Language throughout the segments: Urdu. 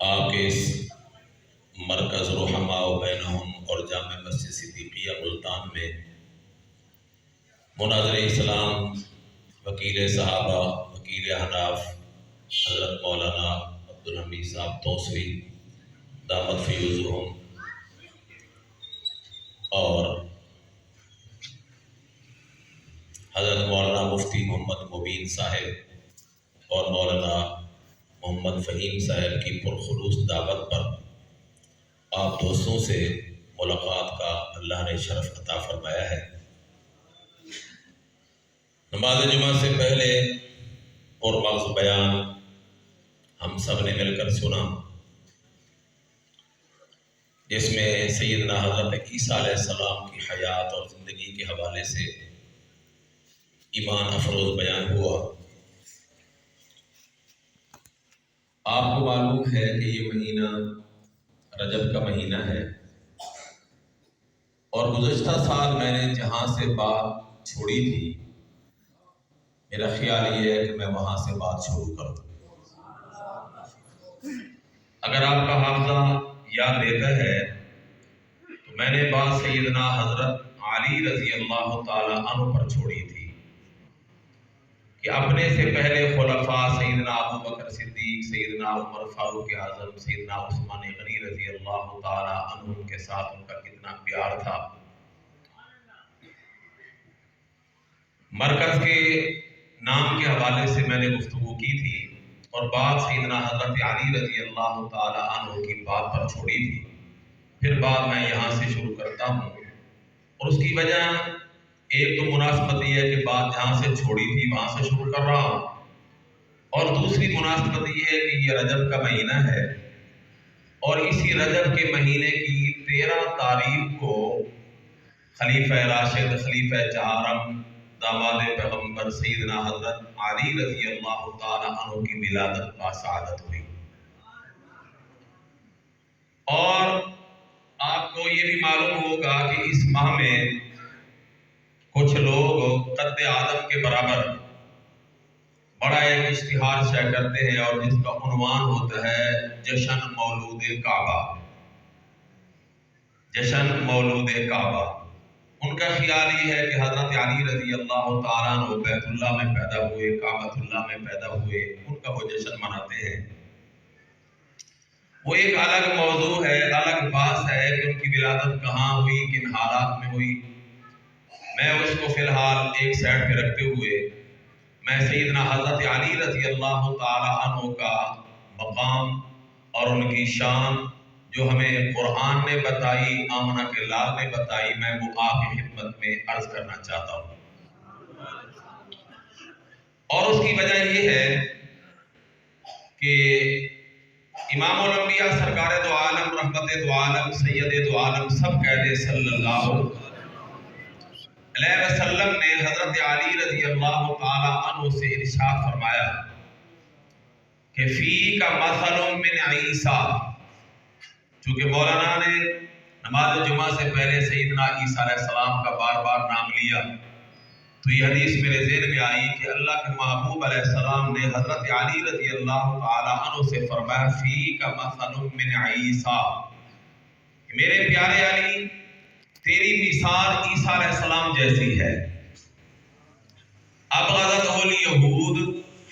آپ کے اس مرکز رحماء بینہم اور جامع مسجد صدیقیہ ملتان میں مناظر اسلام، وکیل صحابہ، وکیل احناف حضرت مولانا عبدالحمید صاحب توسوی دامت فیوزہم اور حضرت مولانا مفتی محمد مبین صاحب اور مولانا محمد فہیم صاحب کی پرخلوص دعوت پر آپ دوستوں سے ملاقات کا اللہ نے شرف عطا فرمایا ہے۔ نماز جمعہ سے پہلے پرمغز بیان ہم سب نے مل کر سنا، جس میں سیدنا حضرت عیسیٰ علیہ السلام کی حیات اور زندگی کے حوالے سے ایمان افروز بیان ہوا۔ آپ کو معلوم ہے کہ یہ مہینہ رجب کا مہینہ ہے، اور گزشتہ سال میں نے جہاں سے بات چھوڑی تھی، میرا خیال یہ ہے کہ میں وہاں سے بات شروع کروں۔ اگر آپ کا حافظہ یاد دیتا ہے تو میں نے بات سیدنا حضرت علی رضی اللہ تعالی عنہ پر چھوڑی تھی کہ اپنے سے پہلے خلفاء سیدنا ابو بکر صدیق، سیدنا عمر فاروق اعظم، سیدنا عثمان غنی رضی اللہ تعالی عنہ کے ساتھ ان کا کتنا پیار تھا۔ مرکز کے نام کے حوالے سے میں نے گفتگو کی تھی اور بات سیدنا حضرت علی رضی اللہ تعالی عنہ کی بات پر چھوڑی تھی۔ پھر بات میں یہاں سے شروع کرتا ہوں، اور اس کی وجہ ایک تو مناسبت یہ ہے کہ بات جہاں سے چھوڑی تھی وہاں سے شروع کر رہا ہوں، اور دوسری مناسبت یہ ہے کہ یہ رجب کا مہینہ ہے، اور اسی رجب کے مہینے کی 13 تاریخ کو خلیفہ راشد، خلیفہ چہارم، داماد پیغمبر سیدنا حضرت علی رضی اللہ تعالی عنہ کی ولادت باسعادت ہوئی۔ اور آپ کو یہ بھی معلوم ہوگا کہ اس ماہ میں کچھ لوگ قد آدم کے برابر بڑا ایک اشتہار شائع کرتے ہیں، اور جس کا عنوان ہوتا ہے جشن مولود کعبہ۔ جشن مولود کعبہ، ان کا خیال یہ ہے کہ حضرت علی رضی اللہ تعالیٰ عنہ بیت اللہ میں پیدا ہوئے، کعبۃ اللہ میں پیدا ہوئے، ان کا وہ جشن مناتے ہیں۔ وہ ایک الگ موضوع ہے، الگ بات ہے کہ ان کی ولادت کہاں ہوئی، کن حالات میں ہوئی۔ میں اس کو فی الحال ایک سائڈ پہ رکھتے ہوئے میں سیدنا حضرت علی رضی اللہ تعالی عنہ کا مقام اور ان کی شان جو ہمیں قرآن نے بتائی، آمنہ کے لال نے بتائی، میں وہ آپ کی خدمت میں عرض کرنا چاہتا ہوں۔ اور اس کی وجہ یہ ہے کہ امام الانبیاء سرکار دو عالم، رحمت دو عالم، سید دو عالم، سب قید صلی اللہ علیہ وسلم نے حضرت علی رضی اللہ تعالی عنہ سے ارشاد فرمایا کہ فی کا مثل من عیسیٰ، چونکہ مولانا نے نماز جمعہ سے پہلے سیدنا عیسیٰ علیہ السلام کا بار بار نام لیا، تو یہ حدیث میرے ذہن میں آئی کہ اللہ کے محبوب علیہ السلام نے حضرت علی رضی اللہ تعالی عنہ سے فرمایا فی کا مثل من عیسیٰ، میرے پیارے علی تیری مثال عیسیٰ علیہ السلام جیسی ہے۔ ابغضتہ الیہود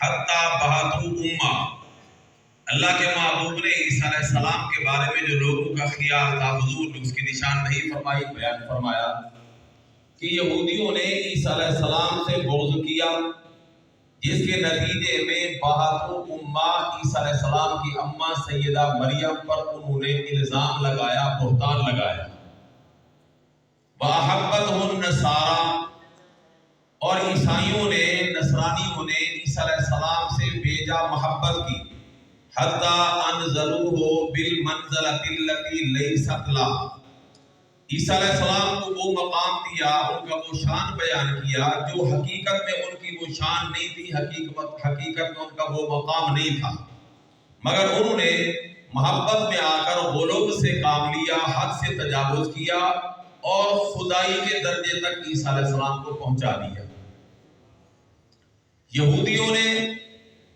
حتی بعثوا امہ، اللہ کے محبوب نے عیسیٰ علیہ السلام کے بارے میں جو لوگوں کا خیال تھا، حضور نے اس کی نشان نہیں فرمائی، بیان فرمایا کہ یہودیوں نے عیسیٰ علیہ السلام سے بغض کیا، جس کے نتیجے میں بعثوا امہ، عیسیٰ علیہ السلام کی اماں سیدہ مریم پر انہوں نے الزام لگایا، بہتان لگایا۔ وَأَحَبَّتْهُ النَّصَارَىٰ، اور عیسائیوں نے، نصرانیوں نے عیسیٰ علیہ السلام سے بیجا محبت کی، حَتَّى أَنزَلُوهُ بِالْمَنزَلَةِ الَّتِي لَيْسَتْ لَهُ، عیسیٰ علیہ السلام کو وہ مقام دیا، ان کا وہ شان بیان کیا جو حقیقت میں ان کی وہ شان نہیں تھی، حقیقت میں ان کا وہ مقام نہیں تھا، مگر انہوں نے محبت میں آ کر غلو سے کام لیا، حد سے تجاوز کیا اور خدائی کے درجے تک عیسیٰ علیہ السلام کو پہنچا دیا۔ یہودیوں نے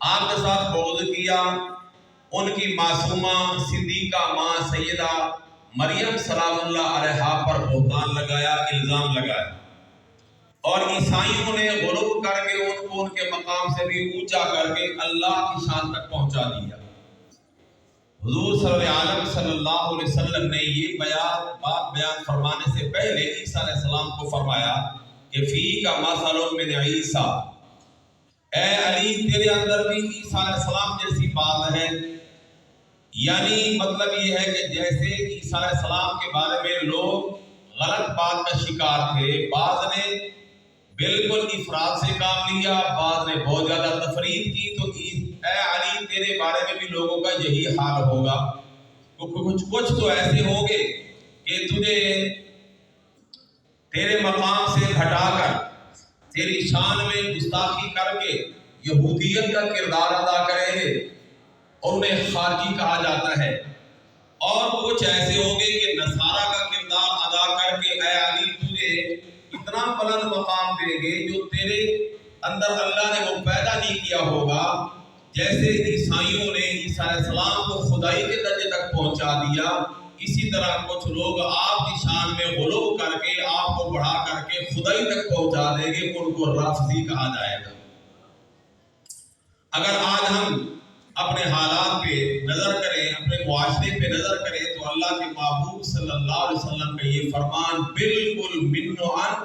آپ کے ساتھ بغض کیا، ان کی معصومہ صدیقہ ماں سیدہ مریم سلام اللہ علیہا پر بہتان لگایا، الزام لگایا، اور عیسائیوں نے غلو کر کے ان کو ان کے مقام سے بھی اونچا کر کے اللہ کی شان تک پہنچا دیا۔ حضور صلی اللہ علیہ وسلم نے یہ بات بیان فرمانے سے پہلے عیسیٰ علیہ السلام کو فرمایا کہ فیک مثل من عیسیٰ، اے علی تیرے اندر بھی عیسیٰ علیہ السلام جیسی بات ہے۔ یعنی مطلب یہ ہے کہ جیسے عیسیٰ علیہ السلام کے بارے میں لوگ غلط بات کا شکار تھے، بعض نے بالکل افراد سے کام لیا، بعض نے بہت زیادہ تفرید کی، تو اے علی تیرے بارے میں بھی لوگوں کا یہی حال ہوگا۔ کچھ تو ایسے ہوں گے کہ تجھے تیرے مقام سے گھٹا کر تیری شان میں گستاخی کر کے یہودیت کا کردار ادا کریں گے اور انہیں خارجی کہا جاتا ہے، اور کچھ ایسے ہوں گے کہ نصارہ کا کردار ادا کر کے اے علی تجھے اتنا بلند مقام دیں گے جو تیرے اندر اللہ نے وہ پیدا نہیں کیا ہوگا۔ جیسے عیسائیوں نے عیسیٰ علیہ السلام کو خدائی کے درجے تک پہنچا دیا، اسی طرح کچھ لوگ آپ کی شان میں غلو کر کے آپ کو بڑھا کر کے خدائی تک پہنچا دیں گے، ان کو رافضی کہا جائے گا۔ اگر آج ہم اپنے حالات پہ نظر کریں، اپنے معاشرے پہ نظر کریں، تو اللہ کے محبوب صلی اللہ علیہ وسلم کا یہ فرمان بالکل من و عن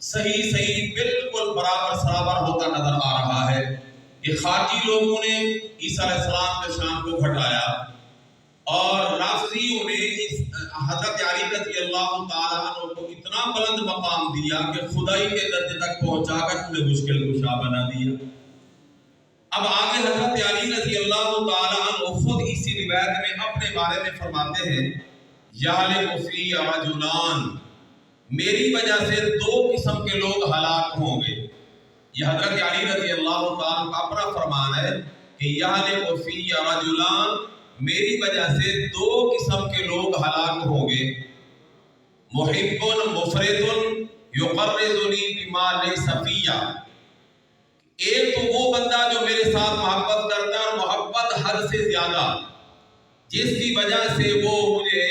صحیح بالکل برابر سرابر ہوتا نظر آ رہا ہے کہ خارجی لوگوں نے عیسیٰ علیہ السلام کے شان کو گھٹایا اور رافضیوں نے حضرت علی رضی اللہ تعالیٰ عنہ کو اتنا بلند مقام دیا کہ خدائی کے درجے تک پہنچا کر انہیں مشکل کشا بنا دیا۔ اب آگے حضرت علی رضی اللہ تعالیٰ عنہ خود اسی روایت میں اپنے بارے میں فرماتے ہیں، یہلک فی رجلان، میری وجہ سے دو قسم کے لوگ ہلاک ہوں گے۔ یہ حضرت علی رضی اللہ تعالیٰ کا اپنا فرمان ہے کہ یہلک فی رجلان، میری وجہ سے دو قسم کے لوگ ہلاک ہوں گے، محب مفرط یقرضنی بما لیس فی، ایک تو وہ بندہ جو میرے ساتھ محبت کرتا ہے اور محبت حد سے زیادہ، جس کی وجہ سے وہ مجھے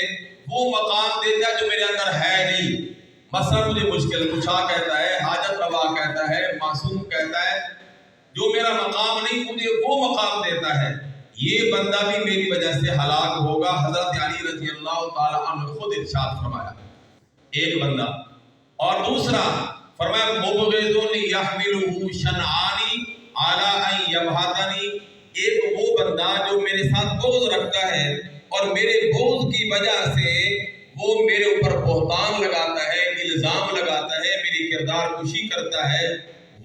وہ مقام دیتا ہے جو میرے اندر ہے نہیں، مثلا مجھے مشکل کشا کہتا ہے، حاجت روا کہتا ہے، معصوم کہتا ہے، جو میرا مقام نہیں مجھے وہ مقام دیتا ہے، یہ بندہ بھی میری وجہ سے ہلاک ہوگا۔ حضرت علی رضی اللہ تعالیٰ عنہ خود ارشاد فرمایا، ایک بندہ، اور دوسرا فرمایا مبغض یحملہ شنعانی علی ان یبہتنی، ایک وہ بندہ جو میرے ساتھ بغض رکھتا ہے اور میرے بغض کی وجہ سے وہ میرے اوپر بہتان لگاتا ہے، الزام لگاتا ہے، میری کردار کشی کرتا ہے،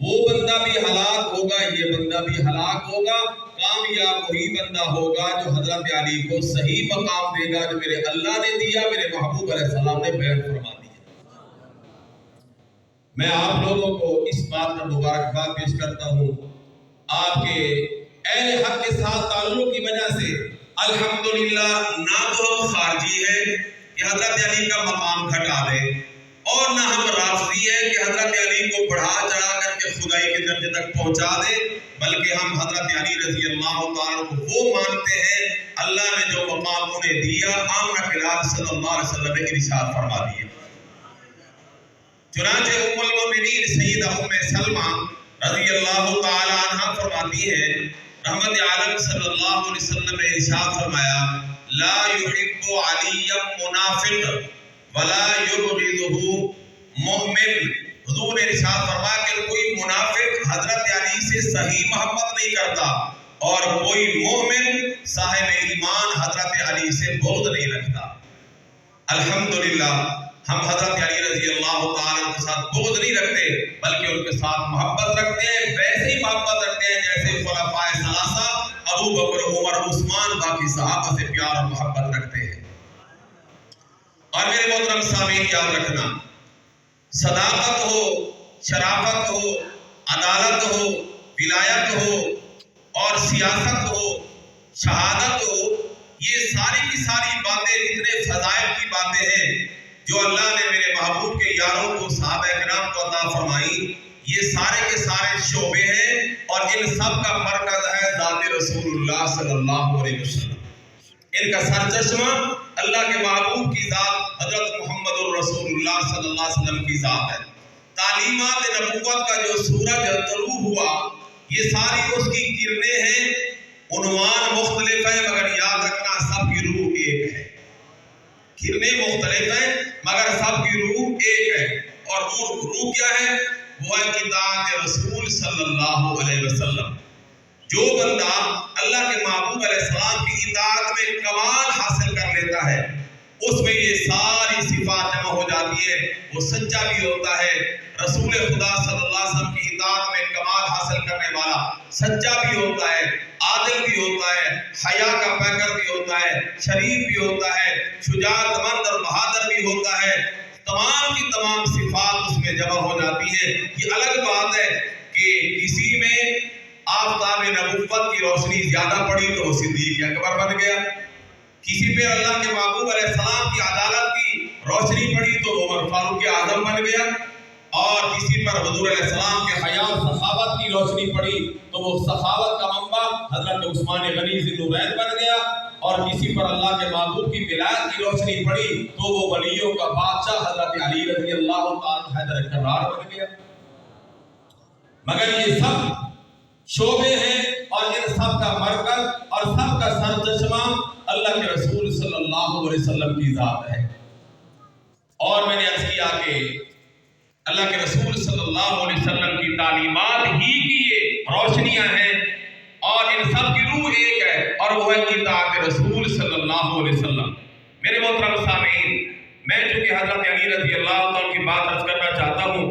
وہ بندہ بھی ہلاک ہوگا، یہ بندہ بھی ہلاک ہوگا۔ کامیاب وہی بندہ ہوگا جو حضرت علی کو صحیح مقام دے گا جو میرے اللہ نے دیا، میرے محبوب علیہ السلام نے بیان فرما دیا۔ میں آپ لوگوں کو اس بات کا مبارکباد پیش کرتا ہوں، آپ کے اہل حق کے ساتھ تعلق کی وجہ سے الحمدللہ نہ تو ہم خارجی ہیں کہ حضرت علی کا مقام گھٹا دیں، اور نہ ہم رافضی ہیں کہ حضرت علی کو بڑھا چڑھا کر کے خدائی کے درجے تک پہنچا دیں، بلکہ ہم حضرت علی رضی اللہ تعالیٰ کو وہ مانتے ہیں اللہ نے جو مقام انہیں دیا، آمنہ کے لال صلی اللہ علیہ وسلم نے ارشاد فرما دیا۔ چنانچہ ام المومنین سیدہ ام سلمہ رضی اللہ تعالی عنہ فرماتی ہے، رحمت عالم صلی اللہ علیہ وسلم نے ارشاد فرمایا، لا يحب علی منافق ولا یبغضہ مؤمن، حضور نے ارشاد فرمایا کہ کوئی منافق حضرت علی سے صحیح محبت نہیں کرتا اور کوئی مومن صاحب ایمان حضرت علی سے بغض نہیں رکھتا۔ الحمدللہ ہم حضرت علی رضی اللہ تعالیٰ کے ساتھ بغض نہیں رکھتے بلکہ ان کے ساتھ محبت رکھتے ہیں، ویسے ہی محبت رکھتے ہیں جیسے خلفائے ثلاثہ ابو بکر، عمر، عثمان باقی صحابہ سے پیار اور محبت رکھتے ہیں۔ اور میرے محترم سامعین یاد رکھنا، صداقت ہو، شرافت ہو، عدالت ہو، ولایت ہو اور سیاست ہو، شہادت ہو، یہ ساری کی ساری باتیں اتنے فضائل کی باتیں ہیں جو اللہ نے میرے محبوب کے یاروں کو، صحابہ کرام کو عطا فرمائی، یہ سارے کے سارے شعبے ہیں اور ان سب کا مرکز ہے ذات رسول اللہ صلی اللہ علیہ وسلم. ان کا سرچشمہ اللہ کے محبوب کی ذات حضرت محمد الرسول اللہ صلی اللہ علیہ وسلم کی ذات ہے. تعلیمات نبوت کا جو سورج طلوع ہوا یہ ساری اس کی کرنیں ہیں. عنوان مختلف ہے مگر یاد رکھنا سب کی روح ایک ہے. کرنیں مختلف ہیں مگر سب کی روح ایک ہے. اور روح کیا ہے؟ وہ ہے اطاعت رسول صلی اللہ علیہ وسلم. جو بندہ اللہ کے محبوب علیہ السلام کی اطاعت میں کمال حاصل کر لیتا ہے اس میں یہ ساری صفات جمع ہو جاتی ہے. وہ سچا بھی ہوتا ہے، رسول خدا صلی اللہ علیہ وسلم کی اطاعت میں کمال حاصل کرنے والا سچا بھی ہوتا ہے، عادل بھی ہوتا ہے، حیا کا پیکر بھی ہوتا ہے، شریف بھی ہوتا ہے، شجاعت مند اور بہادر بھی ہوتا ہے. تمام کی تمام صفات اس میں جمع ہو جاتی ہیں. یہ الگ بات ہے کہ کسی میں آفتاب نبوت کی روشنی زیادہ پڑی تو وہ صدیق اکبر بن گیا، کسی پہ اللہ کے محبوب علیہ السلام کی عدالت کی روشنی پڑی تو وہ عمر فاروق اعظم بن گیا، اور کسی پر حضور علیہ السلام کے حیا اور سخاوت کی روشنی پڑی تو وہ سخاوت کا منبع حضرت عثمان غنی ذی النورین بن گیا، اور کسی پر اللہ کے محبوب کی ولایت کی روشنی پڑی تو وہ ولیوں کا بادشاہ حضرت علی رضی اللہ تعالی حیدر کرار بن گیا. مگر یہ سب شعبے ہیں اور ان سب کا مرکز اور سب کا سرچشمہ اللہ کے رسول صلی اللہ علیہ وسلم کی ذات ہے. اور میں نے عرض کیا کہ اللہ کے رسول صلی اللہ علیہ وسلم کی تعلیمات ہی کی یہ روشنیاں ہیں اور ان سب کی روح ایک ہے اور وہ ہے اطاعت رسول صلی اللہ علیہ وسلم. میرے محترم سامعین، میں چونکہ حضرت علی رضی اللہ تعالیٰ کی بات عرض کرنا چاہتا ہوں.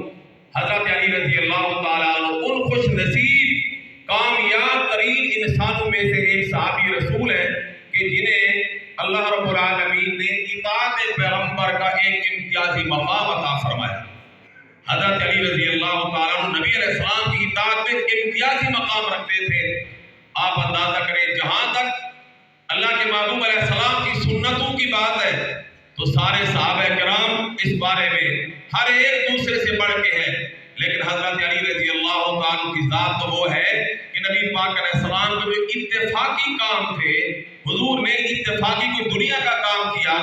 حضرت علی رضی اللہ تعالیٰ عنہ ان خوش نصیب کامیاب ترین انسانوں میں سے ایک صحابی رسول ہے کہ جنہیں اللہ رب العالمین نے اطاعت پیغمبر کا ایک امتیازی مقام عطا فرمایا. حضرت علی رضی اللہ تعالیٰ عنہ نبی علیہ السلام کی اطاعت میں امتیازی مقام رکھتے تھے. آپ اندازہ کریں جہاں تک اللہ کے محبوب علیہ السلام کی سنتوں کی بات ہے تو سارے صحابہ کرام اس بارے میں ہر ایک دوسرے سے بڑھ کے ہیں، لیکن حضرت علی رضی اللہ تعالیٰ کی ذات تو وہ ہے کہ نبی پاک علیہ السلام کو جو اتفاقی کام تھے، حضور نے اتفاقی کوئی دنیا کا کام کیا،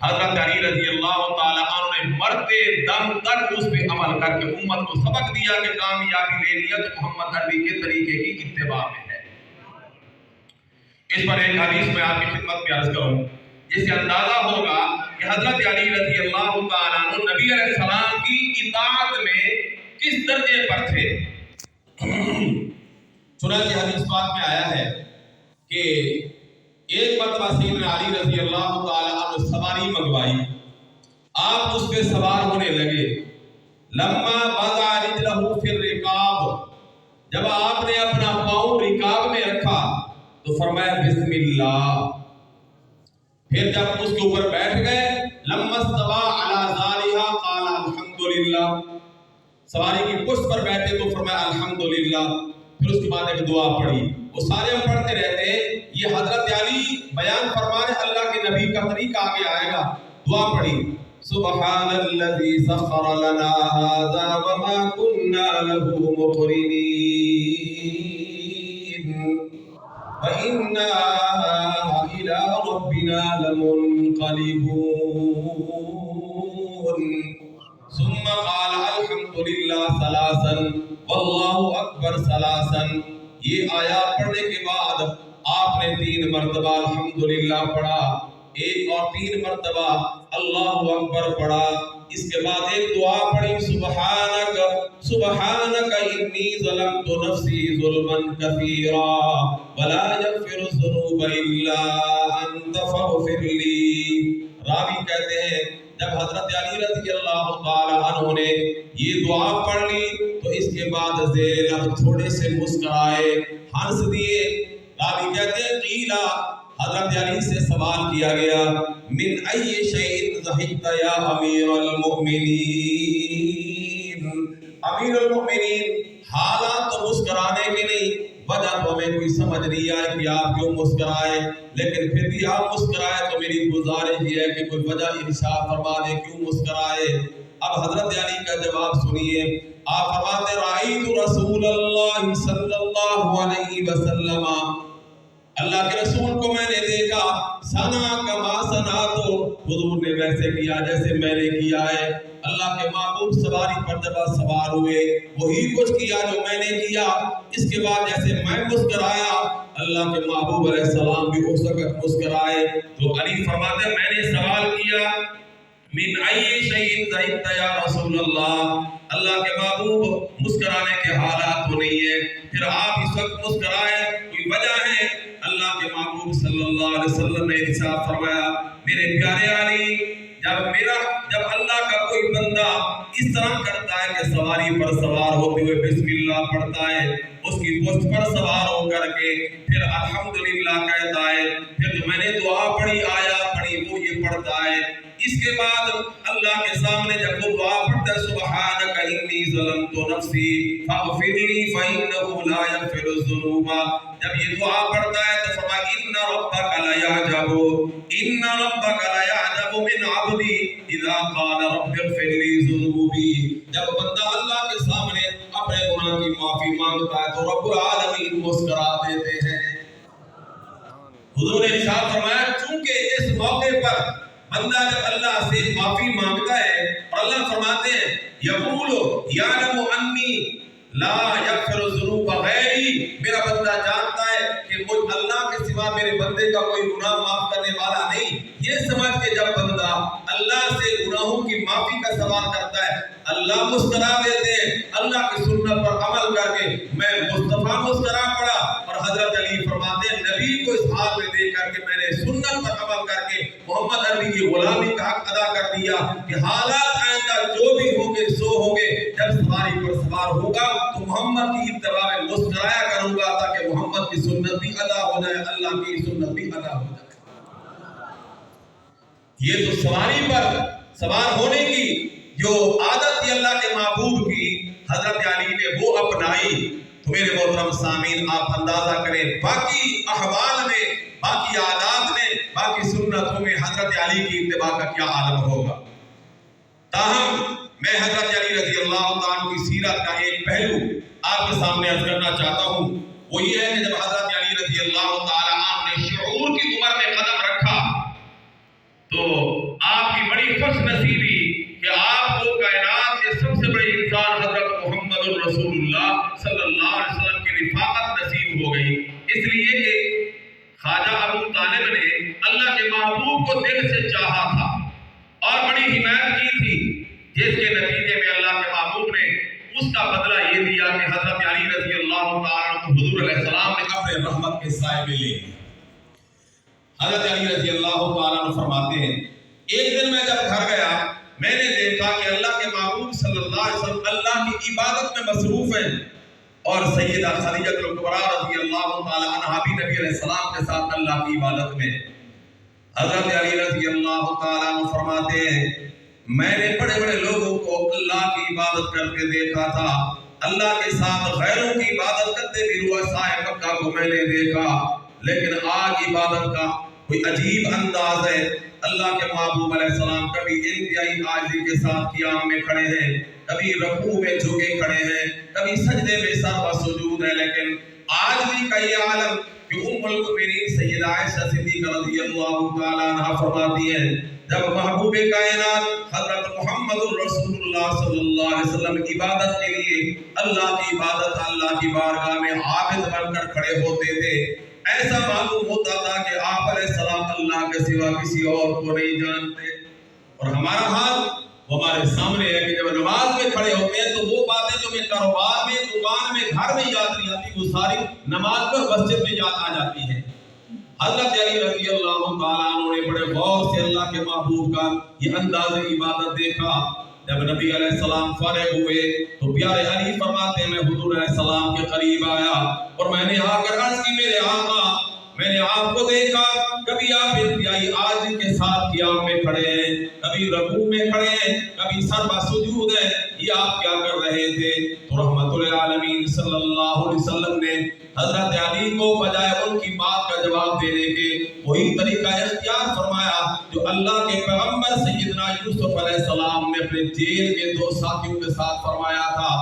حضرت علی رضی اللہ تعالیٰ عنہ نے مرتے دم تک اس پہ عمل کر کے امت کو سبق دیا کہ کامیابی لے لیا تو محمد عربی کے طریقے کی اتباع میں ہے. اس پر ایک حدیث میں آپ کی خدمت میں عرض کروں جس سے اندازہ ہوگا کہ حضرت علی رضی اللہ تعالیٰ عنہ نبی علیہ السلام کی اطاعت میں کس درجے پر تھے. چنانچہ حدیث پاک میں آیا ہے کہ ایک مرتبہ سیدنا علی رضی اللہ تعالیٰ عنہ سواری منگوائی، آپ اس پہ سوار ہونے لگے. لما وضع رجلہ فی الرکاب، جب آپ نے اپنا پاؤں رکاب میں رکھا تو فرمایا بسم اللہ. پھر جب اس کے اوپر بیٹھ گئے لما استوى علی ظہرها قال الحمدللہ، سواری کی پشت پر بیٹھے تو فرمایا الحمدللہ. پھر اس کے بعد ایک دعا پڑھی، وہ سارے ہم پڑھتے رہتے ہیں. یہ حضرت علی بیان فرمانے اللہ کے نبی کا طریقہ آگے آئے گا. دعا پڑھی سبحان الذی سخر لنا هذا وما كنا له مقرنین وإنا إلى ربنا لمنقلبون. ثم قال الحمد لله ثلاثا والله اکبر ثلاثا. یہ آیات پڑھنے کے بعد آپ نے 3 مرتبہ الحمدللہ پڑھا، ایک اور 3 مرتبہ اللہ اکبر پڑھا. اس کے بعد ایک دعا پڑھی سبحانک سبحانک انی ظلمت نفسی ظلما کثیرا ولا یغفر الذنوب الا انت فاغفر لی. راوی کہتے ہیں جب حضرت علی رضی اللہ تعالی عنہ نے یہ دعا پڑھ لی تو اس کے بعد زیر لب تھوڑے سے مسکرائے، ہنس دیے. راوی کہتے ہیں قیلا، حضرت علی سے سوال کیا گیا من ای شیء ضحکت یا امیر المؤمنین. امیر المؤمنین، حالات تو مسکرانے کے نہیں، وجہ تو ہمیں کوئی سمجھ نہیں آئے کہ آپ کیوں مسکرائے، لیکن پھر بھی آپ مسکرائے تو میری گزارش یہ ہے کہ کوئی وجہ ارشاد فرما دے کیوں مسکرائے. اب حضرت علی کا جواب سنیے. آپ فرماتے رأیت رسول اللہ صلی اللہ علیہ وسلم، اللہ کے رسول کو میں نے دیکھا، سنا کما سنا، تو حضور نے ویسے کیا جیسے میں نے کیا ہے۔ اللہ کے محبوب سواری پر جب سوار ہوئے وہی کچھ کیا جو میں نے کیا۔ اس کے بعد جیسے میں مسکرایا اللہ کے محبوب علیہ السلام بھی اس وقت مسکرائے۔ تو علی فرماتے میں نے سوال کیا من ای شیء ضحکت یا رسول اللہ، اللہ کے محبوب مسکرانے کے حالات تو نہیں ہے، پھر آپ اس وقت مسکرائے کوئی وجہ ہے؟ اللہ کے محبوب صلی اللہ علیہ وسلم نے ارشاد فرمایا میرے پیارے علی، جب اللہ کا کوئی بندہ اس طرح کرتا ہے کہ سواری پر سوار ہوتے ہوئے بسم اللہ پڑھتا ہے، اس کی پشت پر سوار ہو کر کے پھر الحمدللہ کہتا ہے، پھر جو میں نے دعا پڑھی آیات پڑھی وہ یہ پڑھتا ہے، اس کے بعد اللہ کے سامنے جب وہ دعا پڑھتا ہے سبحانک انی ظلمت نفسی فاغفر لی فانہ لا یغفر الذنوب، جب یہ دعا پڑھتا ہے تو فرمایا ان ربک لیعجب من عبدی اذا قال رب اغفر لی ذنوبی، جب بندہ اللہ کے سامنے اپنے گناہ کی معافی مانگتا ہے تو رب العالمین مسکرا دیتے ہیں۔ حضور نے ارشاد فرمایا چونکہ اس موقع پر بندہ جب اللہ سے معافی مانگتا ہے اور اللہ فرماتے ہیں یقول یعلم انی لا یغفر الذنوب غیری، میرا بندہ جانتا ہے کہ مجھ اللہ کے سوا میرے بندے کا کوئی گناہ معاف کرنے والا نہیں، یہ سمجھ کے جب بندہ اللہ سے گناہوں کی معافی کا سوال کرتا ہے اللہ مسکرا دیتے ہیں۔ اللہ کی سنت پر عمل کر کے میں مصطفیٰ مسکرا پڑا، اور حضرت علی فرماتے ہیں نبی کو اس حال میں دیکھ کر کے میں نے سنت پر عمل کر کے محمد عربی کی غلامی کا حق ادا کر دیا کہ حالات آئندہ جو بھی ہوں گے سو ہوں گے، جب سواری پر سوار ہوگا تو محمد کی اتباع میں مسکرایا کروں گا تاکہ محمد کی سنت بھی ادا ہو جائے، اللہ کی سنت بھی ادا ہو جائے۔ یہ تو سواری پر سوار ہونے کی جو عادت تھی اللہ کے محبوب کی حضرت علی نے وہ اپنائی۔ تو میرے محترم سامعین آپ اندازہ کریں باقی احوال میں، باقی عادات میں، باقی سنتوں میں حضرت علی کی اتباع کا کیا عالم ہوگا۔ تاہم میں حضرت علی رضی اللہ عنہ کی سیرت کا ایک پہلو آپ کے سامنے عرض کرنا چاہتا ہوں، وہ یہ ہے کہ جب حضرت علی رضی اللہ تعالی عنہ نے شعور کی عمر میں قدم رکھا تو آپ کی بڑی خوش نصیبی کہ آپ کو کائنات کے سب سے بڑے انسان حضرت محمد رسول اللہ صلی اللہ علیہ وسلم کی رفاقت نصیب ہو گئی، اس لیے کہ خواجہ ابو طالب نے اللہ کے محبوب کو دل سے چاہا تھا اور بڑی حمایت کی تھی، جس کے نتیجے میں اللہ کے محبوب نے اس کا بدلہ یہ دیا کہ حضرت علی رضی اللہ تعالیٰ عنہ حضور علیہ السلام نے اپنے رحمت کے سائے میں لے لیا۔ حضرت علی رضی اللہ تعالیٰ عنہ فرماتے ہیں ایک دن میں جب گھر گیا میں نے دیکھا کہ اللہ کے محبوب صلی اللہ علیہ وسلم اللہ کی عبادت میں مصروف ہیں، اور سیدہ خدیجہ کبریٰ رضی اللہ تعالیٰ عنہ بھی نبی علیہ السلام کے ساتھ اللہ کی عبادت میں۔ حضرت علی رضی اللہ تعالیٰ عنہ فرماتے ہیں میں نے بڑے بڑے لوگوں کو اللہ کی عبادت کرتے دیکھا تھا، اللہ کے ساتھ غیروں کی عبادت کرتے بھی رؤسائے مکہ کو میں نے دیکھا، لیکن آج عبادت کا کوئی عجیب انداز ہے۔ اللہ کے محبوب علیہ السلام کبھی انتہائی عاجزی کے ساتھ قیام میں کھڑے ہیں، کبھی رکوع میں جھکے کھڑے ہیں، کبھی سجدے میں سر و سجود ہے، لیکن عاجزی کا یہ عالم کہ ام المؤمنین سیدہ عائشہ صدیقہ رضی اللہ تعالیٰ عنہ فرماتی ہیں جب محبوب کائنات حضرت محمد رسول اللہ صلی اللہ علیہ وسلم عبادت کے لیے اللہ کی عبادت اللہ کی بارگاہ میں عابد بن کر کھڑے ہوتے تھے، ایسا معلوم ہوتا تھا کہ آپ علیہ السلام اللہ کے سوا کسی اور کو نہیں جانتے۔ اور ہمارا حال ہمارے سامنے ہے کہ جب نماز میں کھڑے ہوتے ہیں تو وہ باتیں جو میں کاروبار میں، دکان میں، گھر میں یاد نہیں آتی وہ ساری نماز پر مسجد میں یاد آ جاتی ہیں۔ حضرت علی رضی اللہ تعالیٰ عنہ نے بڑے غور سے اللہ کے محبوب کا یہ انداز عبادت دیکھا۔ جب نبی علیہ السلام فارغ ہوئے تو پیارے علی فرماتے ہیں میں حضور علیہ السلام کے قریب آیا اور میں نے آ کر عرض کی میرے آقا میں نے آپ کو دیکھا کبھی آپ انتہائی عاجزی کے ساتھ قیام میں کھڑے ہیں، کبھی رکوع میں کھڑے ہیں، کبھی سر پر سجود ہے، یہ آپ کیا کر رہے تھے؟ تو رحمت للعالمین صلی اللہ علیہ وسلم نے حضرت علی کو بجائے ان کی بات کا جواب دینے کے وہی طریقہ اختیار فرمایا جو اللہ کے پیغمبر سیدنا یوسف علیہ السلام نے اپنے جیل کے دو ساتھیوں کے ساتھ فرمایا تھا۔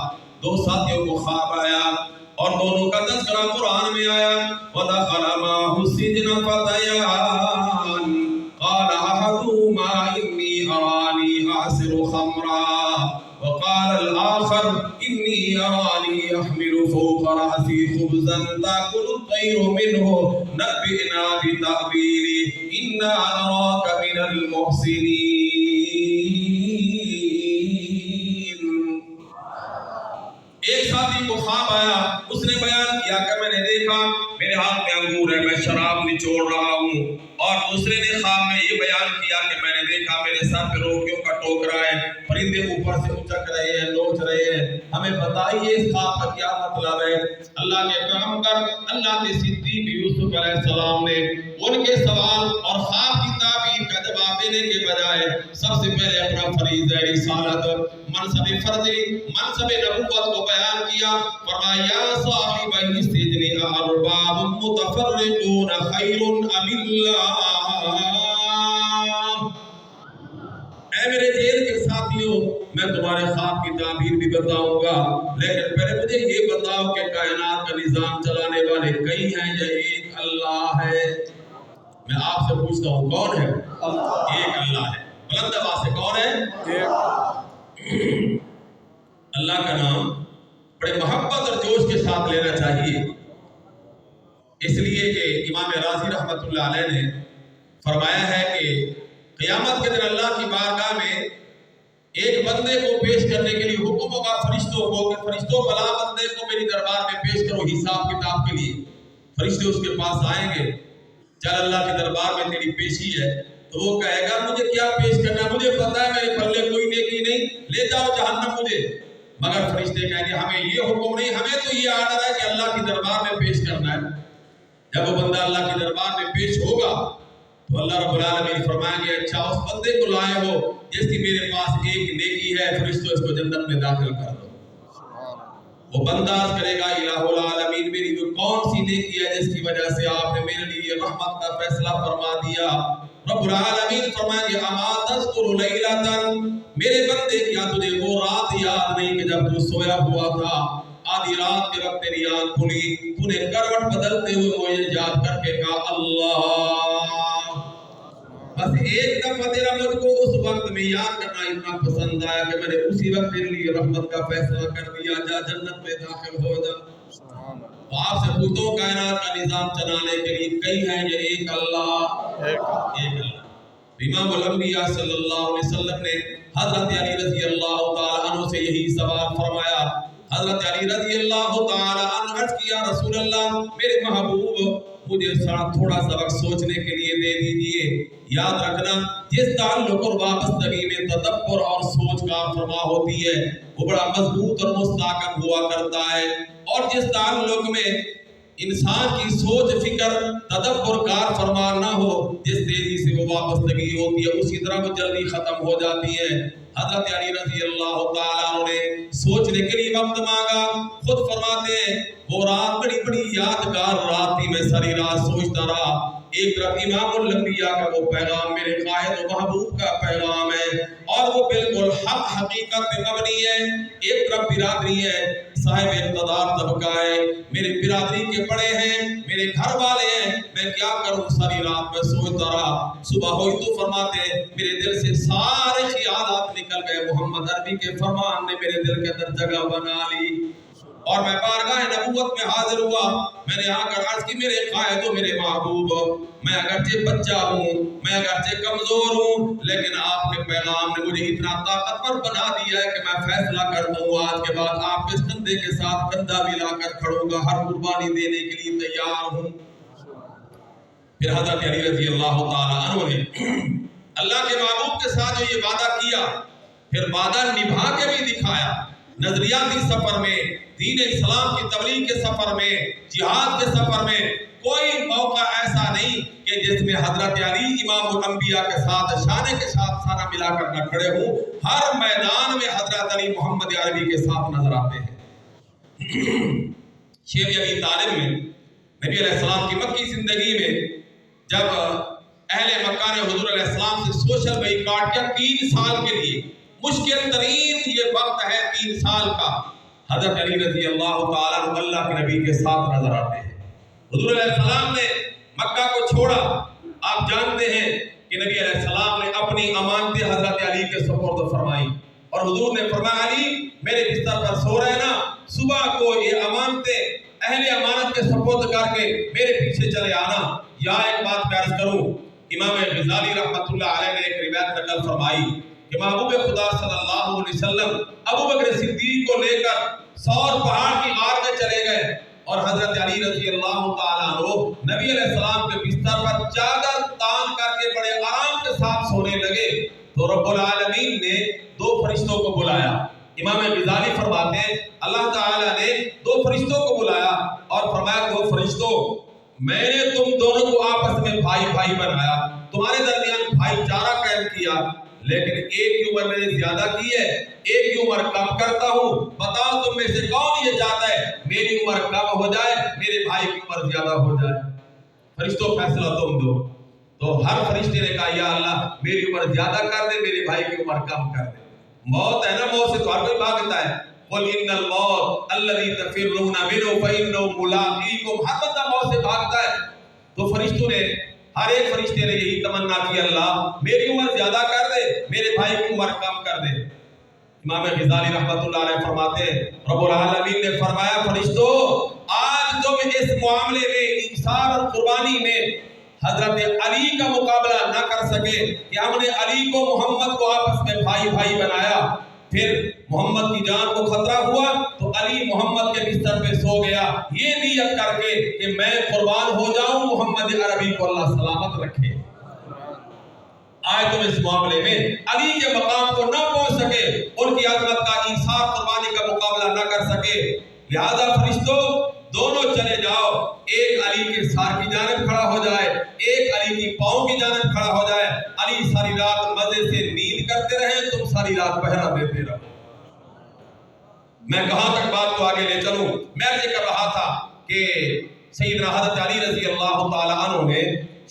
دو ساتھیوں کو خواب آیا اور دونوں کا تذکرہ قرآن میں آیا، وَدَخَلَ مَعَهُ السِّجْنَ فَتَيَانِ قَالَ أَحَدُهُمَا إِنِّي أَرَانِي أَعْصِرُ خَمْرًا وَقَالَ الْآخَرُ إِنِّي أَرَانِي أَحْمِلُ فَوْقَ رَأْسِي خُبْزًا تَأْكُلُ الطَّيْرُ مِنْهُ نَبِّئْنَا بِتَأْوِيلِهِ إِنَّا نَرَاكَ مِنَ الْمُحْسِنِينَ۔ ایک ساتھی کو خواب آیا، اس نے بیان کیا کہ میں نے دیکھا میرے ہاتھ میں انگور ہے، میں شراب نچوڑ رہا ہوں، اور دوسرے نے خواب میں یہ بیان کیا کہ میں نے دیکھا میرے سر پہ روٹیوں کا ٹوکرا ہے، پرندے اوپر سے اچک رہے ہیں، نوچ رہے ہیں، ہمیں بتائیے اس خواب کا کیا مطلب ہے؟ اللہ کے پیغمبر اللہ کے صدیق یوسف علیہ السلام نے ان کے سوال اور خواب کی تعبیر کا جواب دینے کے بجائے سب سے پہلے اپنا فریضہ رسالت، منصب فرضی، منصب نبوت کو بیان کیا۔ فرمایا یا صاحب السجن ارباب متفرقون خیر ام اللہ۔ اے میرے جیل کے ساتھیوں، میں تمہارے خواب کی تعبیر بھی بتاؤں گا، لیکن پہلے مجھے یہ بتاؤ کہ کائنات کا نظام چلانے والے کئی ہیں یا ایک اللہ ہے؟ میں آپ سے پوچھتا ہوں کون ہے؟ ایک اللہ ہے۔ بلند آواز سے کون ہے؟ اللہ کا نام بڑے محبت اور جوش کے ساتھ لینا چاہیے، اس لیے کہ امام راضی رحمت اللہ علیہ نے فرمایا ہے کہ قیامت کے دن اللہ کی بارگاہ میں ایک بندے کو پیش کرنے کے لیے حکم ہوگا فرشتوں کو کہ فرشتوں بلا بندے کو میری دربار میں پیش کرو حساب کتاب کے لیے۔ فرشتے اس کے پاس آئیں گے، چل اللہ کے دربار میں تیری پیشی ہے، تو وہ کہے گا مجھے کیا پیش کرنا ہے؟ مجھے پتا ہے میرے پلے کوئی نیکی نہیں، لے جاؤ جہنم مجھے۔ مگر فرشتے کہیں گے ہمیں یہ حکم نہیں، ہمیں تو یہ آرڈر ہے کہ اللہ کی دربار میں پیش کرنا ہے۔ جب وہ بندہ اللہ کی دربار میں پیش ہوگا تو اللہ رب العالمین فرمائیں گے اچھا اس بندے کو لائے ہو جس کی میرے پاس ایک نیکی ہے، فرشتوں اس کو جنت میں داخل کر دو۔ وہ بندہ عرض کرے گا الہ العالمین میری وہ کون سی نیکی ہے جس کی وجہ سے آپ نے میرے لیے رحمت کا فیصلہ فرما دیا؟ رب العالمین فرمائیں گے اما تذکر لیلۃ، میرے بندے کیا تجھے وہ رات یاد نہیں کہ جب تو سویا ہوا تھا، آدھی رات کے وقت تیری آنکھ کھلی، تو نے کروٹ بدلتے ہوئے مجھے یاد کر کے کہا اللہ۔ بس ایک دفعہ تیرا مجھ کو اس وقت میں یاد کرنا اتنا پسند آیا کہ میں نے اسی وقت تیرے لیے رحمت کا فیصلہ کر دیا، جا جنت میں داخل ہو جا۔ تو آپ سے پوچھتا ہوں کائنات کا نظام چلانے کے لیے کئی ہیں یا ایک اللہ؟ ایک اللہ۔ امام الانبیاء صلی اللہ علیہ وسلم نے حضرت علی رضی اللہ تعالیٰ عنہ سے یہی سوال فرمایا۔ حضرت علی رضی اللہ تعالیٰ عنہ عرض کیا رسول اللہ میرے محبوب مجھے تھوڑا سا وقت سوچنے کے لیے دے دیجئے۔ یاد رکھنا جس تعلق اور وابستگی میں تدبر اور سوچ کا فرما ہوتی ہے وہ بڑا مضبوط اور مستحکم ہوا کرتا ہے، اور جس تعلق میں انسان کی سوچ فکر تدبر کار فرما نہ ہو، جس تیزی سے وہ وابستگی ہوتی ہے اسی طرح وہ جلدی ختم ہو جاتی ہے۔ حضرت علی رضی اللہ تعالیٰ عنہ نے سوچنے کے لیے وقت مانگا، خود فرماتے ہیں وہ رات بڑی بڑی یادگار رات تھی، میں ساری رات سوچتا رہا۔ ایک طرف امام الانبیاء کا وہ پیغام میرے قائد و محبوب کا پیغام ہے اور وہ بالکل حق حقیقت پہ مبنی ہے، ایک طرف برادری ہے صاحب اقتدار طبقہ ہے، میرے برادری کے بڑے ہیں، میرے گھر والے ہیں، میں کیا کروں؟ ساری رات میں سوچتا رہا۔ صبح ہوئی تو فرماتے ہیں میرے دل سے سارے خیالات نکل گئے، محمد عربی کے فرمان نے میرے دل کے اندر جگہ بنا لی اور میں بارگاہ نبوت میں حاضر ہوا۔ میں نے آ کر عرض کی میرے قائد و میرے محبوب، میں اگرچہ بچہ ہوں، میں اگرچہ کمزور ہوں، لیکن آپ کے پیغام نے مجھے اتنا طاقتور بنا دیا ہے کہ میں فیصلہ کرتا ہوں آج کے بعد آپ کے کندھے کے ساتھ کندھا بھی لا کر کھڑوں گا، ہر قربانی دینے کے لیے تیار ہوں۔ پھر حضرت علی رضی اللہ تعالیٰ عنہ نے اللہ کے محبوب کے ساتھ جو یہ وعدہ کیا پھر وعدہ نبھا کے بھی دکھایا۔ نظریاتی سفر میں، دین اسلام کی تبلیغ کے سفر میں، جہاد کے سفر میں کوئی موقع ایسا نہیں کہ جس میں حضرت علی امام الانبیاء کے ساتھ شانے کے ساتھ شانہ ملا کر نہ کھڑے ہوں. ہر میدان میں حضرت علی محمد عربی کے ساتھ نظر آتے ہیں. شیب ابی طالب میں نبی علیہ السلام کی مکی زندگی میں جب اہل مکہ نے حضور علیہ السلام سے سوشل بائیکاٹ کیا 3 سال کے لیے، مشکل ترین یہ وقت ہے 3 سال کا، حضرت علی رضی اللہ تعالیٰ عنہ اللہ کے نبی کے ساتھ نظر آتے ہیں. حضور علیہ السلام نے مکہ کو چھوڑا. آپ جانتے ہیں کہ نبی علیہ السلام نے اپنی امانتیں حضرت علی کے سپرد فرمائی اور حضور نے فرمایا علی میرے بستر پر سو رہے نا، صبح کو یہ امانتیں اہل امانت کے سپرد کر کے میرے پیچھے چلے آنا. یا ایک بات میں عرض کروں، امام غزالی رحمۃ اللہ علیہ نے ایک روایت نقل فرمائی کہ محبوب خدا صلی اللہ علیہ وسلم ابو بکر صدیق کو لے کر سور پہاڑ کی غار میں چلے گئے اور حضرت علی رضی اللہ تعالیٰ عنہ نبی علیہ السلام کے بستر پر چادر تان کر کے بڑے آرام کے ساتھ سونے لگے. تو رب العالمین نے 2 فرشتوں کو بلایا. امام غزالی فرماتے ہیں اللہ تعالیٰ نے 2 فرشتوں کو بلایا اور فرمایا 2 فرشتوں میں نے تم دونوں کو آپس میں بھائی بھائی بنایا، تمہارے درمیان بھائی چارہ قائم کیا، لیکن ایک کی عمر میں نے زیادہ کی ہے، ایک کی عمر کم کرتا ہوں. بتاؤ تم میں سے کون یہ چاہتا ہے میری عمر کم ہو جائے، میرے بھائی کی عمر زیادہ ہو جائے؟ فرشتوں فیصلہ تم دو. تو ہر فرشتے نے کہا یا اللہ میری عمر زیادہ کر دے، میرے بھائی کی عمر کم کر دے. موت ہے نا، موت سے تو ہر کوئی بھاگتا ہے. قل ان الموت الذی تفرون منه فانه ملاقیکم، ہر بندہ موت سے بھاگتا ہے. تو فرشتوں نے ہر ایک فرشتے نے یہی تمنا کی اللہ میری عمر زیادہ کر دے، میرے بھائی کی عمر کم کر دے. امام غزالی رحمۃ اللہ علیہ فرماتے ہیں رب العالمین نے فرمایا فرشتوں آج تم اس معاملے میں انصار اور قربانی میں حضرت علی کا مقابلہ نہ کر سکے کہ ہم نے علی کو محمد کو آپس میں بھائی بھائی بنایا، پھر محمد کی جان کو خطرہ ہوا تو علی محمد کے بستر پہ سو گیا یہ نیت کر کے کہ میں قربان ہو جاؤں، محمد عربی کو اللہ سلامت رکھے. آج تم اس معاملے میں علی کے مقام کو نہ پہنچ سکے، ان کی عظمت کا انصار قربانی کا مقابلہ نہ کر سکے، لہذا فرشتوں دونوں چلے جاؤ، ایک علی کے سار کی جانب کھڑا ہو جائے، ایک علی کی پاؤں کی جانب کھڑا ہو جائے. علی ساری رات مزے سے نیند کرتے رہے، تم ساری رات پہرا دیتے رہو. میں کہاں تک بات کو آگے لے چلوں؟ میں یہ کر رہا تھا کہ سیدنا حضرت علی رضی اللہ تعالی عنہ نے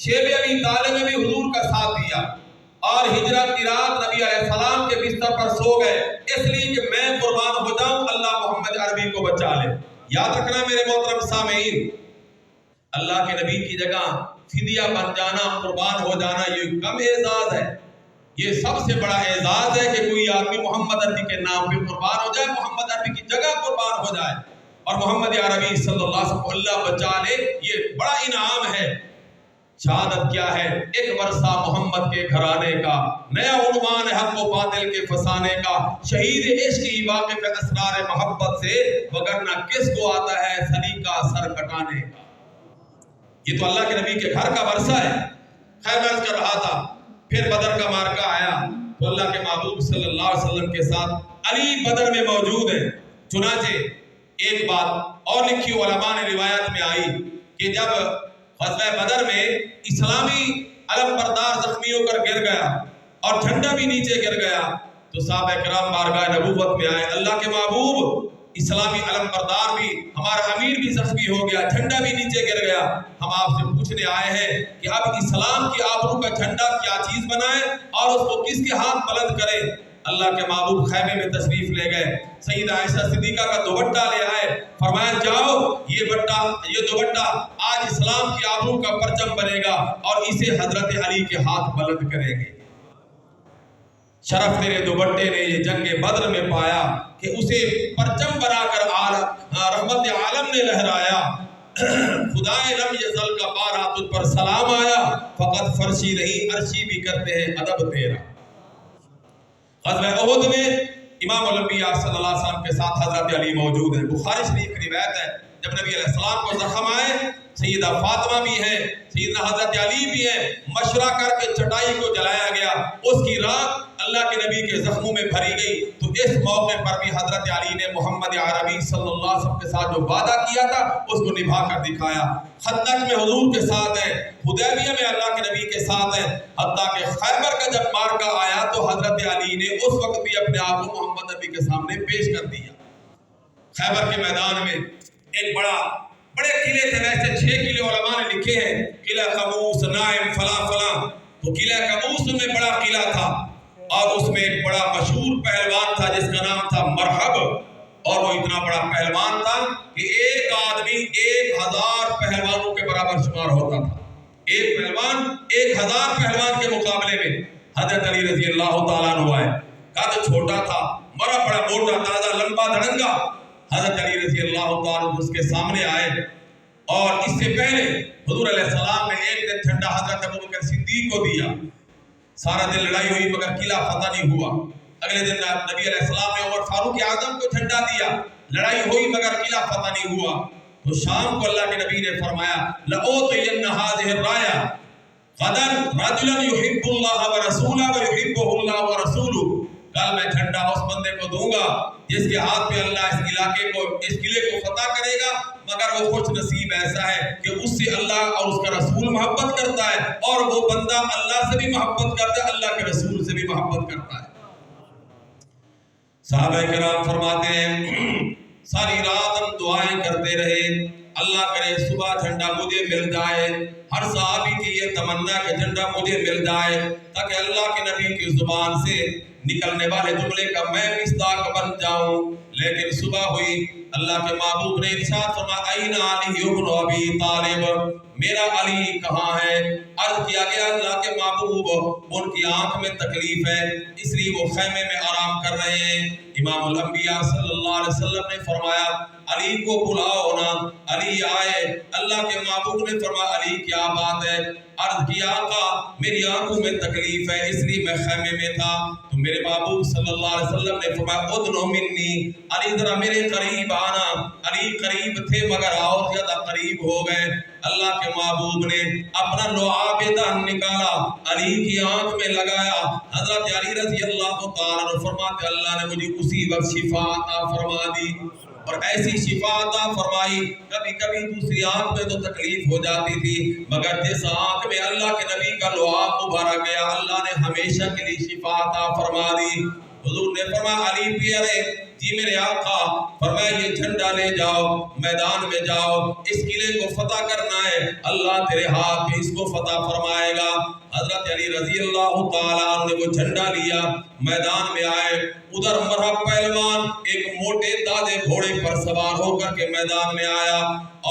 شیب ابی طالب میں بھی حضور کا ساتھ دیا اور ہجرت کی رات نبی علیہ السلام کے بستر پر سو گئے اس لیے کہ میں قربان ہو جاؤں، اللہ محمد عربی کو بچا لے. یاد رکھنا میرے محترم سامعین، اللہ کے نبی کی جگہ فدیہ بن جانا، قربان ہو جانا یہ کم اعزاز ہے. یہ سب سے بڑا اعزاز ہے کہ کوئی آدمی محمد عربی کے نام پہ قربان ہو جائے، محمد عربی کی جگہ قربان ہو جائے اور محمد عربی صلی اللہ علیہ وسلم کو اللہ بچا لے. یہ بڑا انعام ہے. شہادت کیا ہے؟ ایک ورثہ محمد کے گھرانے کا، نیا عنوان حق و باطل کے فسانے کا، شہید عشق کی واقف اسرار محبت سے، وگرنہ کس کو آتا ہے سلیقہ سر کٹانے کا. یہ تو اللہ کے نبی کے گھر کا ورثہ ہے. خیر میں عرض کر رہا تھا پھر بدر کا مارکہ آیا تو اللہ کے محبوب صلی اللہ علیہ وسلم کے ساتھ علی بدر میں موجود ہیں. چنانچہ ایک بات اور لکھی علماء نے روایت میں آئی کہ جب غزوہ بدر میں اسلامی علم بردار زخمی ہو کر گر گیا اور جھنڈا بھی نیچے گر گیا تو صحابہ کرام بارگاہ نبوت میں آئے، اللہ کے محبوب اسلامی علم بردار بھی، ہمارا امیر بھی زخمی ہو گیا، جھنڈا بھی نیچے گر گیا، ہم آپ سے پوچھنے آئے ہیں کہ اب اسلام کی آبرو کا جھنڈا کیا چیز بنائیں اور اس کو کس کے ہاتھ بلند کریں. اللہ کے محبوب خیمے میں تشریف لے گئے، سیدہ عائشہ صدیقہ کا دوپٹہ لے آئے، فرمایا جاؤ یہ دوپٹہ آج اسلام کی آبرو کا پرچم بنے گا اور اسے حضرت علی کے ہاتھ بلند کریں گے. شرف تیرے دوپٹے نے یہ جنگ بدر میں پایا کہ اسے پرچم بنا کر رحمت عالم نے لہرایا. خدائے لم یزل کا بارہ تجھ پر سلام آیا، فقط فرشی نہیں عرشی بھی کرتے ہیں ادب تیرا. غزوہ احد میں امام الانبیاء صلی اللہ علیہ وسلم کے ساتھ حضرت علی موجود ہیں. بخاری شریف کی روایت ہے جب نبی علیہ السلام کو زخم آئے، سیدہ فاطمہ بھی ہیں، سیدنا حضرت علی بھی ہیں، مشورہ کر کے چٹائی کو جلایا گیا، اس کی رات اللہ کے نبی کے زخموں میں بھری گئی۔ تو اس موقع پر بھی حضرت علی نے محمد عربی صلی اللہ علیہ وسلم کے ساتھ جو وعدہ کیا تھا اس کو نبھا کر دکھایا۔ خندق میں حضور کے ساتھ ہیں، حدیبیہ میں اللہ کے نبی کے ساتھ ہیں، حتیٰ کہ خیبر کا جب مارکہ آیا تو حضرت علی نے اس وقت بھی اپنے آپ کو محمد نبی کے سامنے پیش کر دیا۔ خیبر کے میدان میں ایک بڑے قلعے تھے، ویسے 6 قلعے علماء نے لکھے ہیں، قلعہ قموس، نائم، فلاں فلاں۔ تو قلعہ قموس میں بڑا قلعہ تھا اور اس میں ایک بڑا مشہور پہلوان تھا جس کا نام تھا مرحب، اور وہ اتنا بڑا پہلوان تھا کہ ایک آدمی 1000 پہلوانوں کے برابر شمار ہوتا تھا۔ ایک پہلوان 1000 پہلوان کے مقابلے میں حضرت علی رضی اللہ تعالیٰ عنہ آئے، قد چھوٹا تھا، مرا بڑا موٹا تازہ لمبا دھڑنگا۔ حضرت علی رضی اللہ تعالیٰ اس کے سامنے آئے اور اس سے پہلے حضور علیہ السلام نے ایک دن جھنڈا حضرت ابوبکر صدیق کو دیا۔ سارا دن لڑائی ہوئی مگر قلعہ فتح نہیں ہوا۔ اگلے دن نبی علیہ السلام نے عمر فاروق اعظم کو جھنڈا دیا، لڑائی ہوئی مگر قلعہ فتح نہیں ہوا۔ تو شام کو اللہ کے نبی نے فرمایا لَأُوطِيَنَّ هَذِهِ الرَّايَةَ غَدًا رَجُلًا يُحِبُّ اللَّهَ وَرَسُولَهُ وَيُحِبُّهُ اللَّهُ وَرَسُولُهُ۔ کل میں جھنڈا اس بندے کو دوں گا جس کے ہاتھ پہ اللہ اس قلعے کو فتح کرے گا، مگر وہ خوش نصیب ایسا ہے کہ اس سے اللہ اور اس کا رسول محبت کرتا ہے، اور وہ بندہ اللہ سے بھی محبت کرتا ہے، اللہ کے رسول سے بھی محبت کرتا ہے۔ صحابہ کرام فرماتے ہیں ساری رات ہم دعائیں کرتے رہے، اللہ کرے صبح جھنڈا مجھے مل جائے۔ ہر صحابی کی یہ تمنا کہ جھنڈا مجھے مل جائے تاکہ اللہ کے نبی کی زبان سے نکلنے والے جملے کا میں مصداق بن جاؤں۔ لیکن صبح ہوئی، اللہ کے محبوب نے ارشاد فرمایا این علی ابن ابی طالب، میرا علی کہاں ہے؟ عرض کیا گیا اللہ کے محبوب ان کی آنکھ میں تکلیف ہے اس لیے وہ خیمے میں آرام کر رہے ہیں۔ امام الانبیاء صلی اللہ علیہ وسلم نے فرمایا علی کو بلاؤ نا۔ علی آئے، اللہ کے محبوب نے فرمایا علی کیا بات ہے؟ عرض کیا آقا میری آنکھوں میں تکلیف ہے اس لیے میں خیمے میں تھا۔ تو میرے محبوب صلی اللہ علیہ وسلم نے فرمایا ادنو منی، علی ذرا میرے قریب آنا۔ علی قریب تھے مگر اور زیادہ قریب ہو گئے۔ اللہ کے محبوب نے اپنا لعاب دہن نکالا، علی کی آنکھ میں لگایا۔ حضرت علی رضی اللہ تعالیٰ عنہ فرماتے اللہ نے مجھے اسی وقت شفا عطا فرما دی، اور ایسی شفا عطا فرمائی۔ کبھی کبھی دوسری آنکھ میں تو تکلیف ہو جاتی تھی، مگر جس آنکھ میں اللہ کے نبی کا لعاب ابھرا گیا اللہ نے ہمیشہ کے لیے شفا عطا فرما دی۔ حضور نے فرمایا علی پیارے جی میرے آقا، فرمایا یہ جھنڈا لے جاؤ، میدان میں جاؤ، اس قلعے کو فتح کرنا ہے، اللہ تیرے ہاتھ میں اس کو فتح فرمائے گا۔ حضرت علی رضی اللہ تعالیٰ عنہ نے وہ جھنڈا لیا، میدان میں آئے۔ ادھر مرحب پہلوان ایک موٹے دادے گھوڑے پر سوار ہو کر کے میدان میں آیا،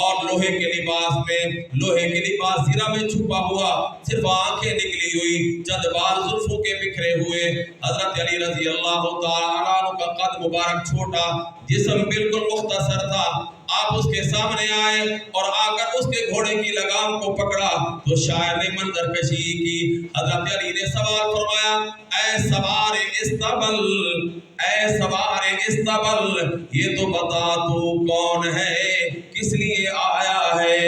اور لوہے کے لباس زرہ میں چھپا ہوا، صرف آنکھیں نکلی ہوئی، چند بال زلفوں کے بکھرے ہوئے۔ حضرت علی رضی اللہ تعالیٰ عنہ کا قد مبارک چھوٹا، جسم بالکل مختصر تھا۔ آپ اس کے سامنے آئے اور آ کر اس کے گھوڑے کی لگام کو پکڑا تو شاعر نے منظر کشی کی۔ حضرت علی نے سوال فرمایا اے سوار استبل، اے سوار استبل، یہ تو بتا تو کون ہے، کس لیے آیا ہے؟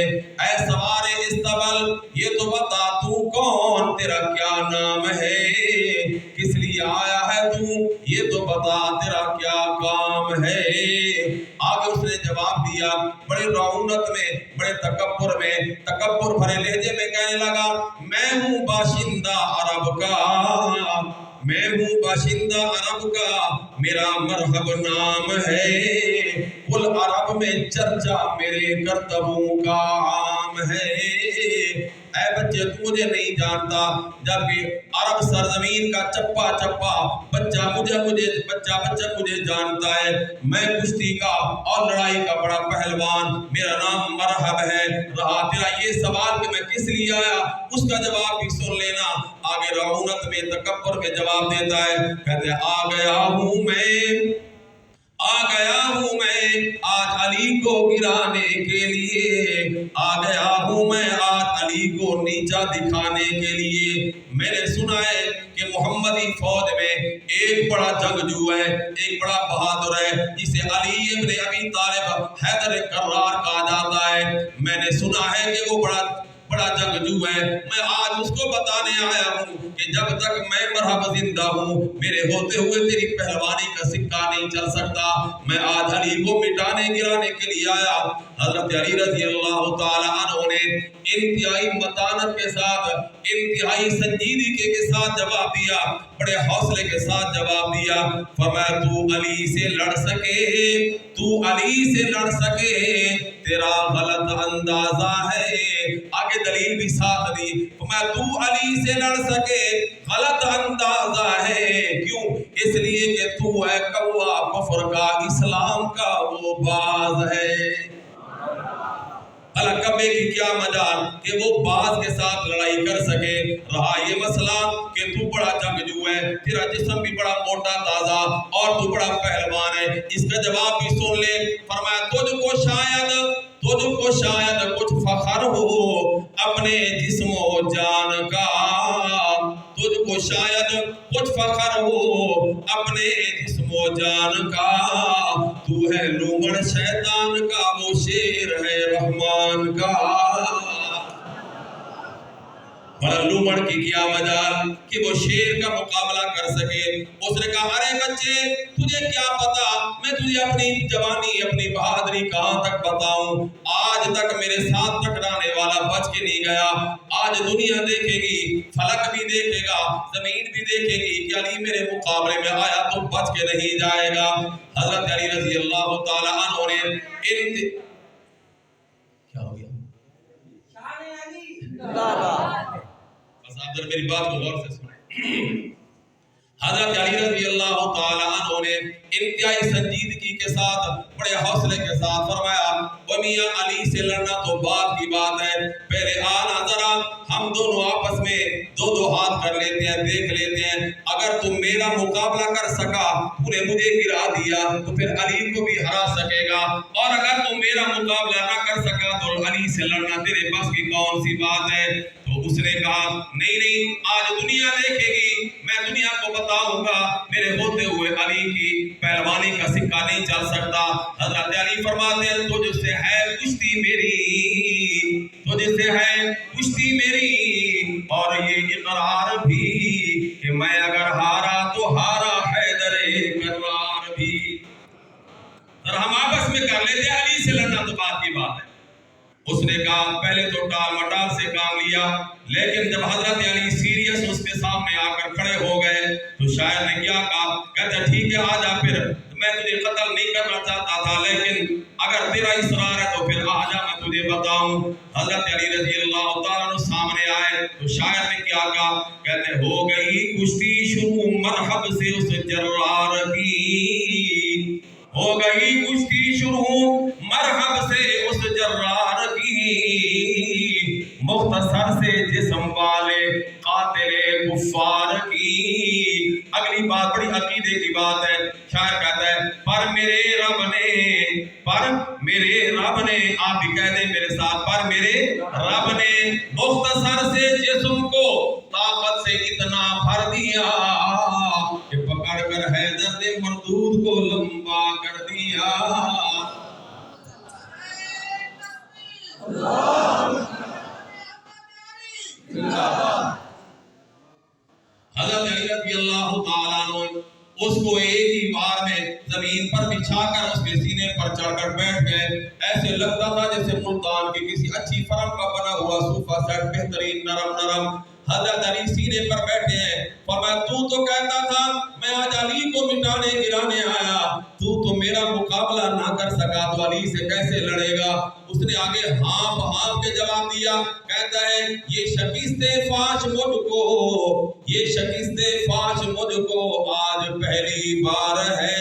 اے سوار استبل، یہ تو بتا تو کون، تیرا کیا نام ہے، کس لیے آیا ہے تو، یہ تو بتا تیرا کیا کام ہے۔ آگے اس نے جواب دیا بڑے رعونت میں، بڑے تکبر میں، تکبر بھرے لہجے میں کہنے لگا میں ہوں باشندہ عرب کا، میں ہوں باشندہ عرب کا، میرا مرحب نام ہے، کل عرب میں چرچا میرے کرتبوں کا عام ہے۔ اے بچے تو مجھے نہیں جانتا، جبکہ عرب سرزمین کا چپا چپا بچہ مجھے جانتا ہے، میں کشتی کا اور لڑائی کا بڑا پہلوان، میرا نام مرحب ہے۔ رہا تیرا یہ سوال کہ میں کس لیے آیا، اس کا جواب بھی سن لینا۔ آگے رعونت میں تکبر میں جواب دیتا ہے، کہتے آ گیا ہوں میں آج علی کو گرانے کے لیے، آ گیا ہوں میں آج علی کو نیچا دکھانے کے لیے۔ میں نے سنا ہے کہ کہ محمدی فوج میں ایک بڑا جنگجو ہے، ایک بڑا بہادر ہے جسے علی ابن ابی طالب حیدر کرار کہا جاتا ہے۔ میں نے سنا ہے کہ وہ بڑا جنگجو ہے۔ میں آج اس کو بتانے آیا ہوں کہ جب تک میں مرحبا زندہ ہوں، میرے ہوتے ہوئے تیری پہلوانی کا سکہ نہیں چل سکتا۔ میں آج علی کو مٹانے گرانے کے لیے آیا۔ حضرت علی رضی اللہ تعالی عنہ نے انتہائی متانت کے ساتھ، انتہائی سنجیدگی کے ساتھ جواب دیا، بڑے حوصلے کے ساتھ جواب دیا۔ فرمایا تو علی سے لڑ سکے، تو علی سے لڑ سکے، تیرا غلط اندازہ ہے۔ آگے دلیل بھی ساتھ دی، فرمایا تو علی سے لڑ سکے غلط اندازہ ہے، کیوں؟ اس لیے کہ تو ہے کوا کفر کا، اسلام کا وہ باز ہے۔ کبے کی کیا مجال کہ وہ باز کے ساتھ لڑائی کر سکے۔ رہا یہ مسئلہ کہ تو بڑا جنگجو ہے، تیرا جسم بھی بڑا موٹا تازہ اور تو بڑا پہلوان ہے، اس کا جواب بھی سن لے۔ فرمایا تجھ کو شاید کچھ فخر ہو اپنے جسم و جان کا، تجھ کو شاید کچھ فخر ہو اپنے جسم و جان کا، تو ہے لومڑ شیطان کا، وہ شیر ہے رحمان کا۔ اور لومڑ کی کیا مجال کہ وہ شیر کا مقابلہ کر سکے۔ اس نے کہا ارے بچے تجھے کیا پتا، میں تجھے اپنی جوانی اپنی بہادری کہاں تک بتاؤں۔ آج تک میرے ساتھ ٹکرانے والا بچ کے نہیں گیا، آج دنیا دیکھے گی، فلک بھی دیکھے گا، زمین بھی دیکھے گی کہ علی میرے مقابلے میں آیا تو بچ کے نہیں جائے گا۔ حضرت علی رضی اللہ تعالی عنہ نے کیا ہو گیا؟ آپ ذرا میری بات کو غور سے سنیں۔ حضرت علی رضی اللہ تعالی عنہ نے انتہائی سنجیدگی کے ساتھ، بڑے حوصلے کے ساتھ فرمایا وہ میاں علی سے لڑنا تو بعد کی بات ہے، پہلے آنا ذرا ہم دونوں آپس میں دو ہاتھ کر لیتے ہیں، دیکھ لیتے ہیں، اگر تم میرا مقابلہ کر سکا، تو نے مجھے گرا دیا تو پھر علی کو بھی ہرا سکے گا، اور اگر تم میرا مقابلہ نہ کر سکا تو علی سے لڑنا تیرے بس کی کون سی بات ہے۔ تو اس نے کہا نہیں آج دنیا دیکھے گی، میں دنیا کو بتاؤں گا میرے ہوتے ہوئے علی کی پہلوانی کا سکہ نہیں چل سکتا۔ حضرت علی فرماتے ہیں تجھ سے ہے کشتی میری، تجھ سے ہے کشتی میری، اور یہ اقرار بھی کہ میں اگر ہارا تو ہارا حیدر کرار بھی۔ ذرا ہم آپس میں کر لیتے، علی سے لڑنا تو بات کی بات ہے۔ اس نے کہا پہلے تو ٹال مٹال سے کام لیا، لیکن جب حضرت علی سیریس اس کے سامنے آ کر کھڑے ہو گئے تو شاعر نے کیا کہا، کہتا ٹھیک ہے آجا، پھر میں تجھے قتل نہیں کرنا چاہتا تھا، لیکن اگر تیرا اصرار ہے تو پھر آجا میں تجھے بتاؤں۔ حضرت علی رضی اللہ تعالیٰ عنہ سامنے آئے تو شاعر نے کیا کہا، کہتے ہو گئی کشتی شروع مرحب سے اس جرار کی، ہو گئی کشتی شروع مرحب سے اس جرار کی، مختصر سے جسم والے قاتل کفار کی۔ اگلی بات بڑی عقیدے کی بات ہے، شاعر کہتا ہے پر میرے رب نے، آپ بھی کہہ دیں میرے ساتھ، پر میرے رب نے مختصر سے جسم کو طاقت سے اتنا بھر دیا کہ پکڑ کر حیدر نے مردود کو لمبا کر دیا۔ حضرت علی رضی اللہ تعالیٰ عنہ اس کو ایک ہی بار میں زمین پر بچھا کر اس کے سینے پر چڑھ کر بیٹھ گئے، ایسے لگتا تھا جیسے ملتان کی کسی اچھی فرم کا بنا ہوا صوفہ سیٹ، بہترین نرم۔ حضرت علی سینے پر بیٹھے ہیں، فرمایا تو کہتا تھا میں آج علی کو مٹانے گرانے آیا، تو میرا مقابلہ نہ کر سکا تو علی سے کیسے لڑے گا؟ اس نے آگے ہانپ کے جواب دیا، کہتا ہے یہ شکست فاش مجھ کو آج پہلی بار ہے،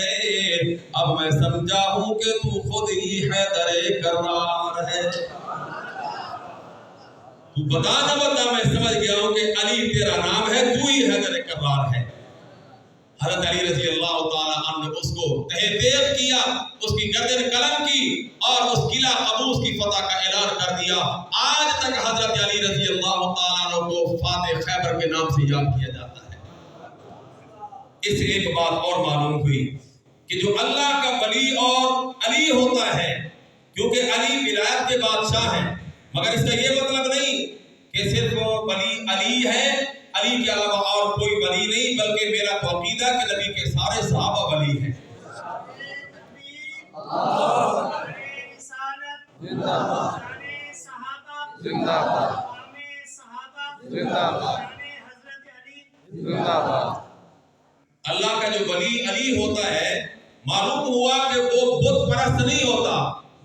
اب میں سمجھا ہوں کہ تو خود ہی حیدر کرار ہے۔ تو بتا نہ بتا میں سمجھ گیا ہوں کہ علی تیرا نام ہے، تو ہی حیدر کرار ہے۔ حضرت علی رضی اللہ تعالیٰ عنہ نے اس کو تہذیب کیا، اس کی گردن قلم کی اور اس قلعہ قبوس کی فتح کا اعلان کر دیا۔ آج تک حضرت علی رضی اللہ تعالیٰ عنہ کو فاتح خیبر کے نام سے یاد کیا جاتا ہے۔ اس سے ایک بات اور معلوم ہوئی کہ جو اللہ کا ولی اور علی ہوتا ہے، کیونکہ علی ولایت کے بادشاہ ہیں، مگر اس کا یہ مطلب نہیں کہ صرف ولی علی ہے، علی کے علاوہ اور کوئی ولی نہیں، بلکہ میرا تو عقیدہ کہ نبی کے سارے صحابہ ولی ہیں۔ اللہ کا جو ولی علی ہوتا ہے، معلوم ہوا کہ وہ بت پرست نہیں ہوتا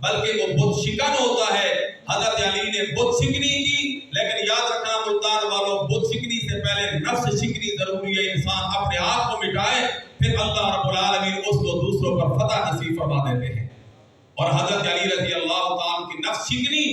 بلکہ وہ بت شکن ہوتا ہے۔ حضرت علی نے بت شکنی کی، لیکن یاد رکھنا ملتان والوں، بت شکنی سے پہلے نفس شکنی ضروری ہے، انسان اپنے آپ کو مٹائے، پھر اللہ رب العالمین اس کو دوسروں پر فتح نصیب فرما دیتے ہیں۔ اور حضرت علی رضی اللہ تعالیٰ کی نفس شکنی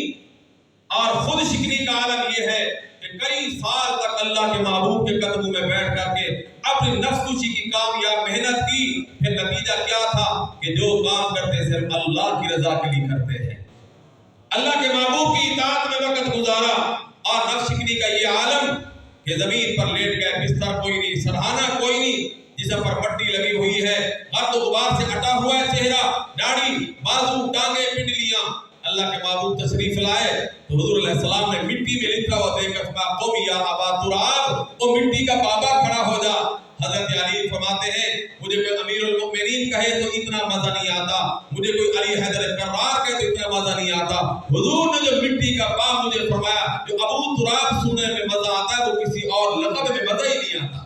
اور خود شکنی کا عالم یہ ہے کہ کئی سال تک اللہ کے محبوب کے قدموں میں بیٹھ کر کے اپنی نفس کشی کی کامیاب محنت کی، پھر نتیجہ کیا تھا کہ جو کام کرتے صرف اللہ کی رضا کے لیے کرتے ہیں، اللہ کے محبوب کی اطاعت میں وقت گزارا، اور نفس شکنی کا یہ عالم کہ زمین پر لیٹ گئے، بستر کوئی نہیں، سرہانہ کوئی نہیں، جسم پر مٹی لگی ہوئی ہے، گرد و غبار سے اٹا ہوا ہے چہرہ، داڑھی، بازو، ٹانگیں، پنڈلیاں۔ اللہ کے محبوب تشریف لائے تو حضور علیہ السلام نے مٹی میں لکھا ہوا دیکھ کر فرمایا قوم یا ابا تراب، وہ مٹی کا بابا کھڑا ہو جا۔ حضرت علی فرماتے ہیں مجھے کوئی امیر المؤمنین کہے تو اتنا مزہ نہیں آتا، مجھے کوئی علی حیدر کرار کہے تو اتنا مزہ نہیں آتا، حضور نے جو مٹی کا باپ مجھے فرمایا، جو ابو تراب سننے میں مزہ آتا ہے وہ کسی اور لقب میں مزہ ہی نہیں آتا۔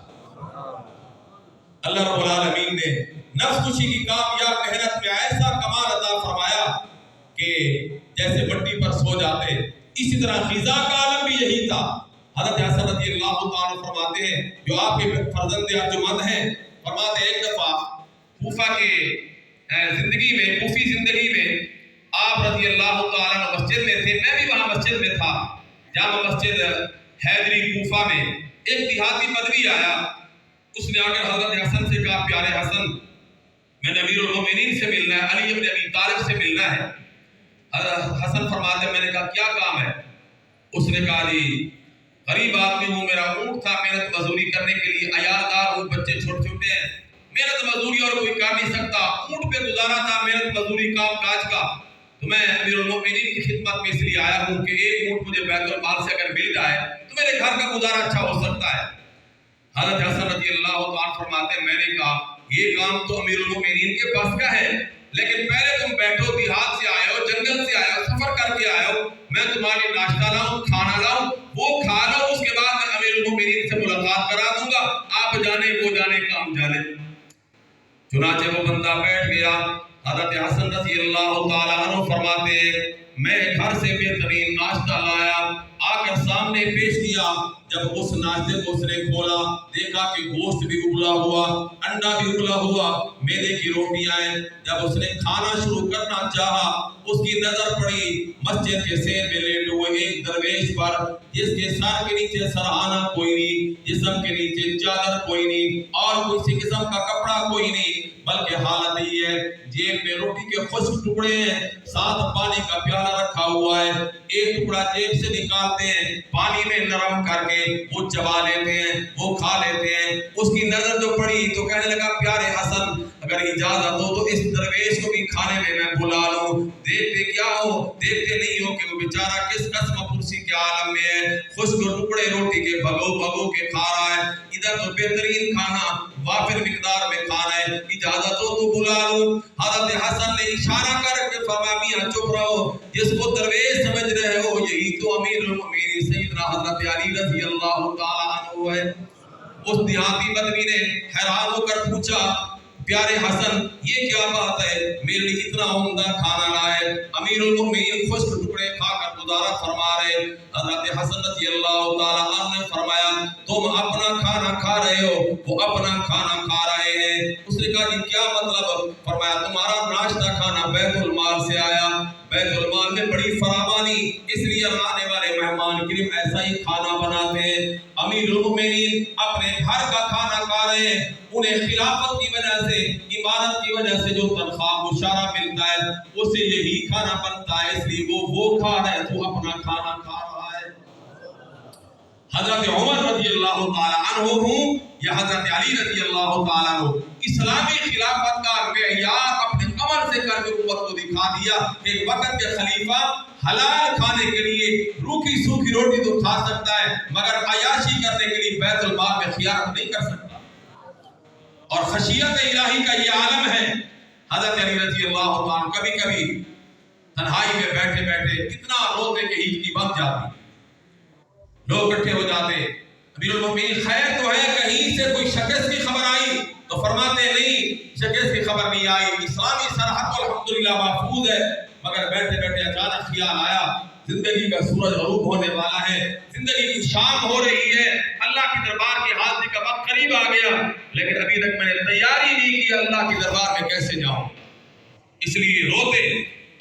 اللہ رب العالمین نے نفس کشی کی کامیاب محنت میں ایسا کمال عطا فرمایا کہ جیسے مٹی پر سو جاتے، اسی طرح غذا کا عالم بھی یہی تھا۔ حضرت حسن رضی اللہ تعالیٰ فرماتے ہیں جو آپ کے فرزند ارجمند ہیں، فرماتے ہیں ایک دفعہ کوفہ کے زندگی میں، کوفی زندگی میں آپ رضی اللہ تعالیٰ مسجد میں تھے، میں بھی وہاں مسجد میں تھا، جامع مسجد حیدری کوفہ میں۔ ایک دیہاتی بدوی آیا، اس نے آ کر حضرت حسن سے کہا پیارے حسن میں نے امیر المومنین سے ملنا ہے، علی ابن ابی طالب سے ملنا ہے۔ حسن فرماتے ہیں میں نے کہا کیا کام ہے؟ اس نے کہا جی غریب آدمی ہوں، میرا اونٹ تھا، محنت مزدوری کرنے کے لیے عیالدار ہوں، بچے چھوٹے چھوٹے ہیں، محنت مزدوری اور کوئی کر نہیں سکتا، اونٹ پہ گزارا تھا محنت مزدوری کام کاج کا، تو میں امیر المومنین کی خدمت میں اس لیے آیا ہوں کہ ایک اونٹ مجھے بیت المال سے اگر مل جائے تو میرے گھر کا گزارا اچھا ہو سکتا ہے۔ حضرت حسن رضی اللہ تعالیٰ فرماتے ہیں میں نے کہا یہ کام تو امیر المومنین کے بس کا ہے، لیکن پہلے تم بیٹھو، دیہات سے آئے ہو، جنگل سے آئے ہو، سفر کر کے آئے ہو، میں تمہارے ناشتہ لاؤں، کھانا لاؤں، وہ کھا لو، اس کے بعد میں امیر المومنین سے ملاقات کرا دوں گا، آپ جانے وہ جانے کام جانے۔ چنانچہ وہ بندہ بیٹھ گیا۔ حضرت حسن رضی اللہ تعالیٰ عنہ فرماتے ہیں میں گھر سے بہترین ناشتہ لایا، آ کر سامنے پیش کیا، جب اس ناشتے کو اس نے کھولا دیکھا کہ گوشت بھی ابلا ہوا، انڈا بھی ابلا ہوا، میدے کی روٹیاں ہیں۔ جب اس نے کھانا شروع کرنا چاہا اس کی نظر پڑی مسجد کے سیر میں لیٹے ہوئے ایک درویش پر، جس کے سر کے نیچے سرہانہ کوئی نہیں، جسم کے نیچے چادر کوئی نہیں، اور کسی قسم کا کپڑا کوئی نہیں، بلکہ حالت یہ ہے جیب میں روٹی کے خشک ٹکڑے ہیں، ساتھ پانی کا پیالہ رکھا ہوا ہے، ایک ٹکڑا جیب سے نکالتے ہیں، پانی میں نرم کر کے وہ چبا لیتے ہیں، وہ کھا لیتے ہیں۔ اس کی نظر جو پڑی تو کہنے لگا پیارے حسن اگر اجازت ہو تو اس درویش کو بھی کھانے میں بلا لوں، دیکھتے کیا ہو، دیکھتے نہیں ہو کہ وہ بیچارہ کس قسم پرسی کے عالم میں ہے، خشک ٹکڑے روٹی کے بھگو بھگو کے کھا رہا ہے، ادھر تو بہترین کھانا وافر مقدار میں کھانا ہے، اجازت ہو تو بلا لوں۔ حضرت حسن نے اشارہ کر کے فرمایا میاں چپ رہو، جس کو درویش سمجھ رہے ہو یہی تو امیر المؤمنین سیدنا حضرت علی رضی اللہ تعالیٰ عنہ ہے۔ اس دیہاتی بدوی نے حیران ہو کر پوچھا پیارے حسن یہ کیا بات ہے، میرے لیے اتنا عمدہ کھانا لائے، امیر المؤمنین خشک ٹکڑے کھا کر گزارا فرما رہے۔ حضرت حسن رضی اللہ تعالیٰ عنہ نے فرمایا تم اپنا کھانا کھا رہے ہو، وہ اپنا کھانا کھا رہے ہیں۔ اس نے کہا جی کیا مطلب؟ فرمایا تمہارا ناشتہ کھانا بیت المال سے آیا، بیت المال میں بڑی فراوانی، اس لیے آنے والے مہمان کریم ایسا ہی کھانا بناتے ہیں۔ امیر المؤمنین اپنے گھر کا کھانا کھا رہے ہیں، انہیں خلافت کی وجہ سے، امارت کی وجہ سے جو تنخواہ مشارہ ملتا ہے اسے یہی کھانا بنتا ہے، اس لیے وہ کھا رہے ہیں تو اپنا کھانا کھا رہا ہے۔ حضرت عمر رضی اللہ تعالی عنہ ہوں یا حضرت علی رضی اللہ تعالی عنہ، اسلامی خلافت کا معیار اپنے عمل سے کر کے امت کو دکھا دیا کہ ایک وقت کے خلیفہ حلال کھانے کے لیے روکھی سوکھی روٹی تو کھا سکتا ہے، مگر عیاشی کرنے کے لیے بیت المال میں خیانت نہیں کر سکتا۔ اور خشیت الہی کا یہ عالم ہے۔ حضرت علی رضی اللہ عنہ کبھی کبھی تنہائی میں بیٹھے بیٹھے کتنا روتے کہ ہچکی بن جاتی، لوگ اکٹھے ہو جاتے، امیر المومنین خیر تو ہے، کہیں سے کوئی شکست کی خبر آئی؟ تو فرماتے نہیں، شکست کی خبر نہیں آئی، اسلامی سرحد الحمدللہ محفوظ ہے، مگر بیٹھے بیٹھے اچانک خیال آیا زندگی کا سورج غروب ہونے والا ہے، زندگی کی شام ہو رہی ہے، اللہ کے دربار کے حاضری کا وقت قریب آ گیا، لیکن ابھی تک میں نے تیاری نہیں کی، اللہ کے دربار میں کیسے جاؤں؟ اس لیے روتے۔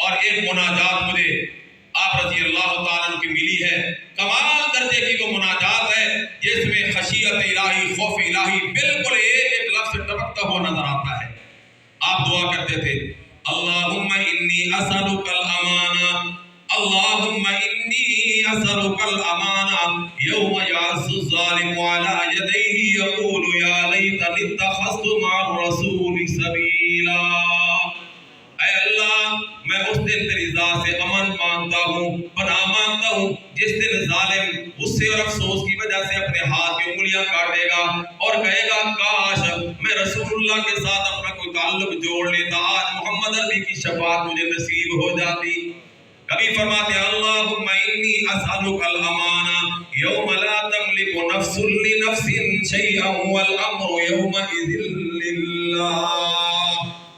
اور ایک مناجات مجھے آپ رضی اللہ تعالیٰ عنہ کی ملی ہے، کمال درجے کی وہ مناجات ہے جس میں خشیت الہی، خوف الہی بالکل ایک ایک لفظ ٹپکتا ہوا نظر آتا ہے۔ آپ دعا کرتے تھے، اللہم انی اسألک الامانہ، اللہم انی اسألک الامانہ یوم یعز الظالم علی یدیہ یقول یا لیتنی اتخذت مع الرسول سبیلا۔ اے اللہ، میں اس دن تیری ذات سے امن مانگتا ہوں، پناہ مانگتا ہوں جس دن ظالم غصے اور افسوس کی وجہ سے اپنے ہاتھ کی انگلیاں کاٹے گا اور کہے گا کاش میں رسول اللہ کے ساتھ اپنا کوئی تعلق جوڑ لیتا، آج محمد عربی کی شفاعت مجھے نصیب ہو جاتی۔ کبھی فرماتے اللہم انی اسألک الامانہ یوم لا تملک نفس لنفس شیئا والامر یومئذ للہ۔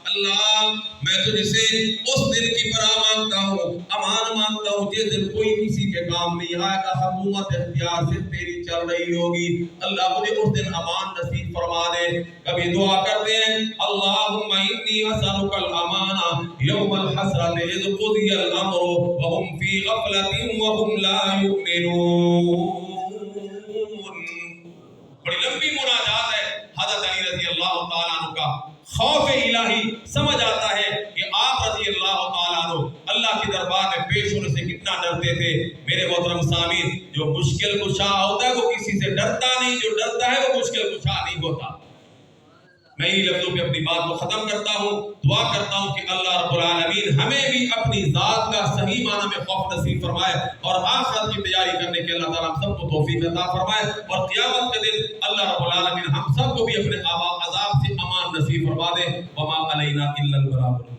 اللہ، میں تجھ سے اس دن کی پناہ مانگتا ہوں، امان مانگتا ہوں جس دن کوئی کسی کے کام نہیں آئے گا، حکومت اختیار سے تیری چل رہی ہوگی۔ اللہ مجھے اس دن امان نصیب فرما دے۔ کبھی دعا کرتے ہیں اللہم انی اسألک الامانہ یوم الحسرۃ اذ قضی الامر وهم فی غفلۃ وهم لا یؤمنون۔ بڑی لمبی مناجات ہے حضرت علی رضی اللہ تعالیٰ عنہ کا۔ خوف الہی سمجھ آتا ہے کہ آپ رضی اللہ تعالیٰ عنہ اللہ کے دربار میں پیش ہونے سے کتنا ڈرتے تھے۔ میرے محترم سامعین، جو مشکل کشا ہوتا ہے وہ کسی سے ڈرتا نہیں، جو ڈرتا ہے وہ مشکل کشا نہیں ہوتا۔ میں انہی لفظوں پہ اپنی بات کو ختم کرتا ہوں، دعا کرتا ہوں کہ اللہ رب العالمین ہمیں بھی اپنی ذات کا صحیح معنی میں خوف نصیب فرمائے اور آخرت کی تیاری کرنے کے اللہ تعالیٰ ہم سب کو توفیق عطا فرمائے، اور قیامت کے دن اللہ رب العالمین ہم سب کو بھی اپنے عذاب سے امان نصیب فرما دے۔ وما علینا الا البلاغ۔